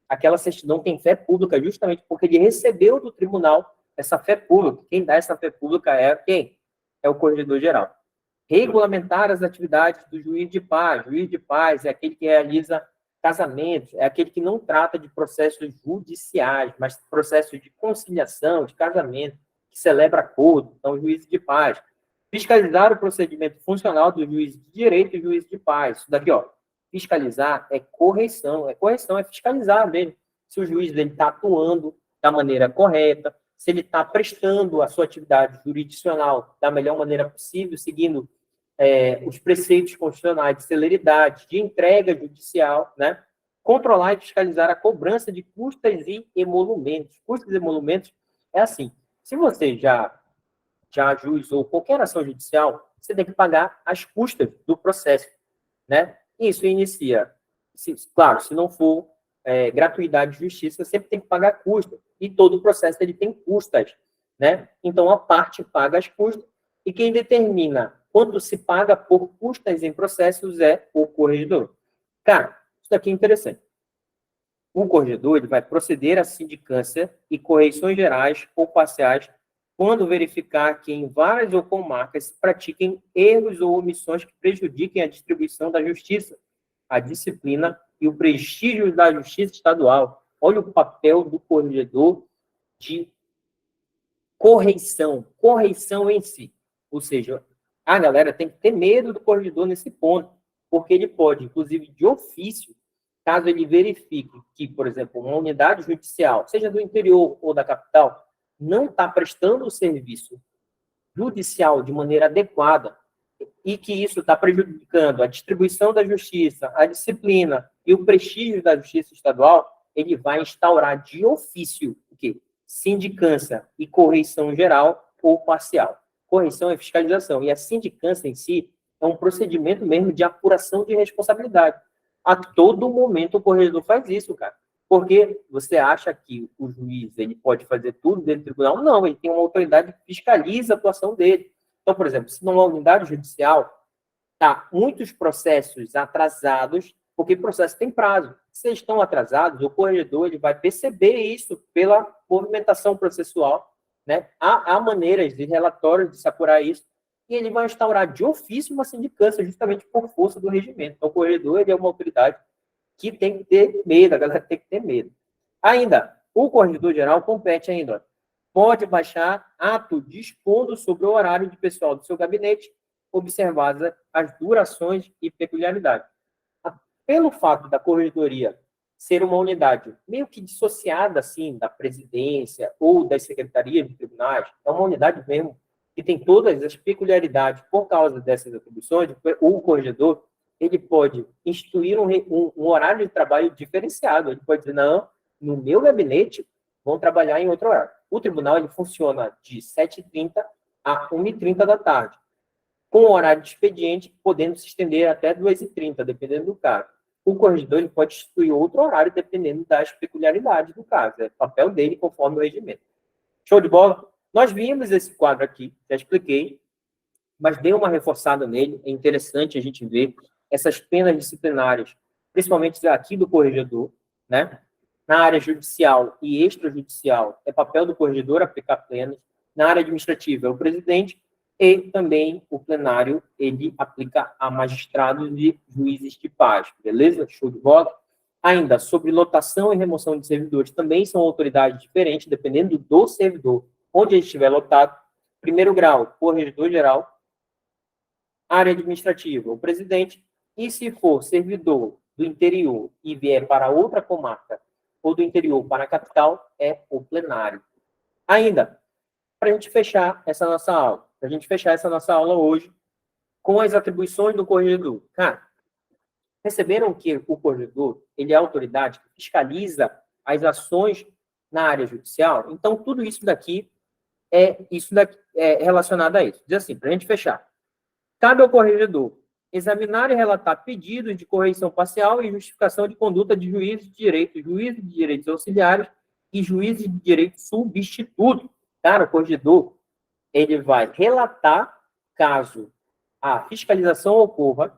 aquela certidão tem fé pública justamente porque ele recebeu do tribunal essa fé pública. Quem dá essa fé pública é quem? É o corregedor geral. Regulamentar as atividades do juiz de paz. Juiz de paz é aquele que realiza casamentos, é aquele que não trata de processos judiciais, mas processos de conciliação, de casamento, que celebra acordo. Então, juiz de paz. Fiscalizar o procedimento funcional do juiz de direito e juiz de paz. Isso daqui, ó. Fiscalizar é correção. É fiscalizar mesmo. Se o juiz está atuando da maneira correta, se ele está prestando a sua atividade jurisdicional da melhor maneira possível, seguindo os preceitos constitucionais de celeridade, de entrega judicial, né? Controlar e fiscalizar a cobrança de custas e emolumentos. Custos e emolumentos é assim, se você já ajuizou qualquer ação judicial, você tem que pagar as custas do processo, né? Isso inicia, claro, se não for gratuidade de justiça, sempre tem que pagar custas. E todo o processo ele tem custas, né? Então, a parte paga as custas e quem determina quanto se paga por custas em processos é o corregedor. Cara, isso daqui é interessante. O corregedor ele vai proceder à sindicância e correições gerais ou parciais quando verificar que em várias ou comarcas se pratiquem erros ou omissões que prejudiquem a distribuição da justiça, a disciplina e o prestígio da justiça estadual. Olha o papel do corregedor de correição em si. Ou seja, a galera tem que ter medo do corregedor nesse ponto, porque ele pode, inclusive de ofício, caso ele verifique que, por exemplo, uma unidade judicial, seja do interior ou da capital, não está prestando o serviço judicial de maneira adequada e que isso está prejudicando a distribuição da justiça, a disciplina e o prestígio da justiça estadual, ele vai instaurar de ofício o quê? Sindicância e correição geral ou parcial. Correição é fiscalização. E a sindicância em si é um procedimento mesmo de apuração de responsabilidade. A todo momento o corregedor faz isso, cara. Porque você acha que o juiz ele pode fazer tudo dentro do tribunal? Não, ele tem uma autoridade que fiscaliza a atuação dele. Então, por exemplo, se numa unidade judicial tá muitos processos atrasados, porque processo tem prazo. Se eles estão atrasados, o corregedor ele vai perceber isso pela movimentação processual, né? Há maneiras de relatórios de se apurar isso, e ele vai instaurar de ofício uma sindicância justamente por força do regimento. Então, o corregedor ele é uma autoridade que tem que ter medo, a galera tem que ter medo. Ainda, o corregedor geral compete ainda, pode baixar ato dispondo sobre o horário de pessoal do seu gabinete, observadas as durações e peculiaridades. Pelo fato da corregedoria ser uma unidade meio que dissociada, assim, da presidência ou das secretarias de tribunais, é uma unidade mesmo que tem todas as peculiaridades por causa dessas atribuições, o corregedor, ele pode instituir um horário de trabalho diferenciado. Ele pode dizer, não, no meu gabinete, vão trabalhar em outro horário. O tribunal, ele funciona de 7h30 a 1h30 da tarde, com o horário de expediente podendo se estender até 2h30, dependendo do caso. O corregedor ele pode instituir outro horário, dependendo das peculiaridades do caso. É o papel dele, conforme o regimento. Show de bola? Nós vimos esse quadro aqui, já expliquei, mas dei uma reforçada nele. É interessante a gente ver essas penas disciplinares, principalmente aqui do corregedor, né? Na área judicial e extrajudicial, é papel do corregedor aplicar penas. Na área administrativa, é o presidente. E também o plenário, ele aplica a magistrados e juízes de paz, beleza? Show de bola. Ainda, sobre lotação e remoção de servidores, também são autoridades diferentes, dependendo do servidor. Onde ele estiver lotado, primeiro grau, corregedor geral, área administrativa, o presidente, e se for servidor do interior e vier para outra comarca, ou do interior para a capital, é o plenário. Ainda, para a gente fechar essa nossa aula hoje com as atribuições do corregedor. Cara, perceberam que o corregedor, ele é a autoridade que fiscaliza as ações na área judicial? Então, tudo isso daqui é relacionado a isso. Diz assim, para a gente fechar. Cabe ao corregedor examinar e relatar pedidos de correção parcial e justificação de conduta de juízes de direitos auxiliares e juízes de direito substituto. Cara, o corregedor, ele vai relatar caso a fiscalização ocorra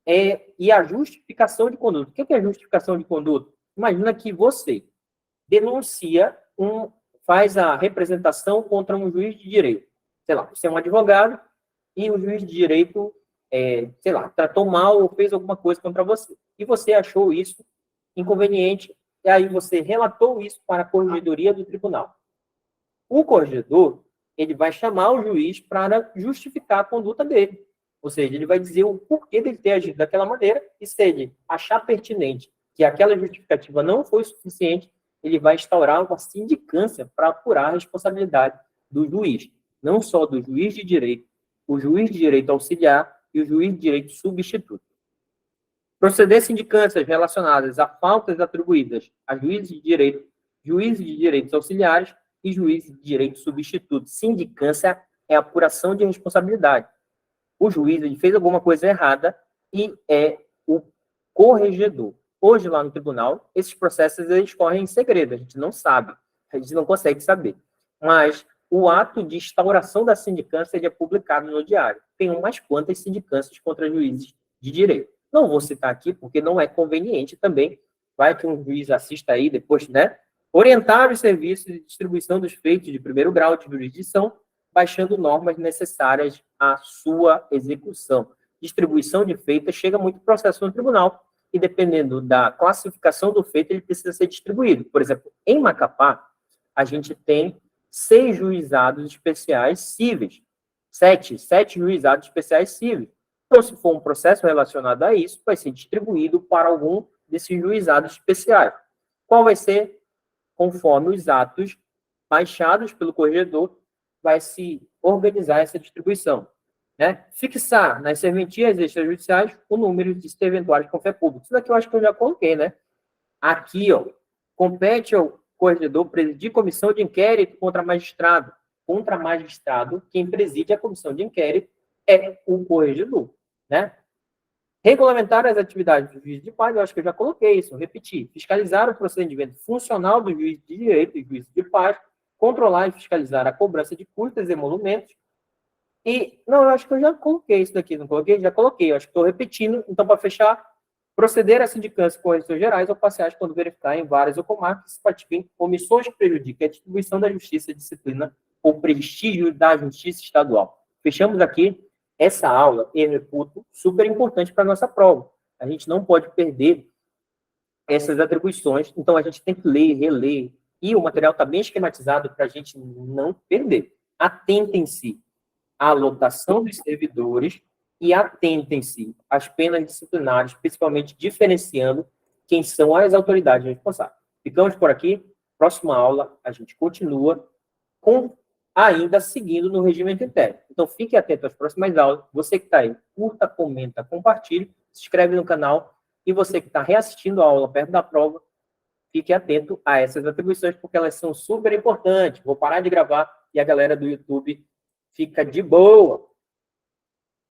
e a justificação de conduta. O que é a justificação de conduta? Imagina que você denuncia, faz a representação contra um juiz de direito. Sei lá, você é um advogado e o juiz de direito, sei lá, tratou mal ou fez alguma coisa contra você. E você achou isso inconveniente, e aí você relatou isso para a corregedoria do tribunal. O corregedor, ele vai chamar o juiz para justificar a conduta dele. Ou seja, ele vai dizer o porquê dele ter agido daquela maneira, e se ele achar pertinente que aquela justificativa não foi suficiente, ele vai instaurar uma sindicância para apurar a responsabilidade do juiz. Não só do juiz de direito, o juiz de direito auxiliar e o juiz de direito substituto. Proceder sindicâncias relacionadas a faltas atribuídas a juízes de direitos auxiliares e juízes de direito substituto. Sindicância é apuração de responsabilidade. O juiz ele fez alguma coisa errada e é o corregedor. Hoje, lá no tribunal, esses processos eles correm em segredo, a gente não sabe, a gente não consegue saber. Mas o ato de instauração da sindicância ele é publicado no diário. Tem umas quantas sindicâncias contra juízes de direito. Não vou citar aqui, porque não é conveniente também, vai que um juiz assista aí depois, né? Orientar os serviços de distribuição dos feitos de primeiro grau de jurisdição, baixando normas necessárias à sua execução. Distribuição de feitas, chega muito processo no tribunal, e dependendo da classificação do feito, ele precisa ser distribuído. Por exemplo, em Macapá, a gente tem 6 juizados especiais cíveis. 7 juizados especiais cíveis. Então, se for um processo relacionado a isso, vai ser distribuído para algum desses juizados especiais. Qual vai ser? Conforme os atos baixados pelo corregedor, vai se organizar essa distribuição. Né? Fixar nas serventias extrajudiciais o número de serventuários com fé pública. Isso daqui eu acho que eu já coloquei, né? Aqui, ó, compete ao corregedor presidir comissão de inquérito contra magistrado. Contra magistrado, quem preside a comissão de inquérito é o corregedor, né? Regulamentar as atividades do juiz de paz, eu acho que eu já coloquei isso, repetir. Fiscalizar o procedimento funcional do juiz de direito e juiz de paz, controlar e fiscalizar a cobrança de custas e emolumentos. E, não, eu acho que eu já coloquei isso daqui, não coloquei? Já coloquei, eu acho que estou repetindo. Então, para fechar, proceder à sindicância com correções gerais ou parciais quando verificar em várias ou comarcas se praticam omissões que prejudiquem a distribuição da justiça, disciplina ou prestígio da justiça estadual. Fechamos aqui essa aula, e reputo, super importante para a nossa prova. A gente não pode perder essas atribuições, então a gente tem que ler, reler, e o material está bem esquematizado para a gente não perder. Atentem-se à lotação dos servidores e atentem-se às penas disciplinares, principalmente diferenciando quem são as autoridades responsáveis. Ficamos por aqui. Próxima aula, a gente continua ainda seguindo no regimento interno. Então, fique atento às próximas aulas. Você que está aí, curta, comenta, compartilhe, se inscreve no canal. E você que está reassistindo a aula perto da prova, fique atento a essas atribuições, porque elas são super importantes. Vou parar de gravar e a galera do YouTube fica de boa.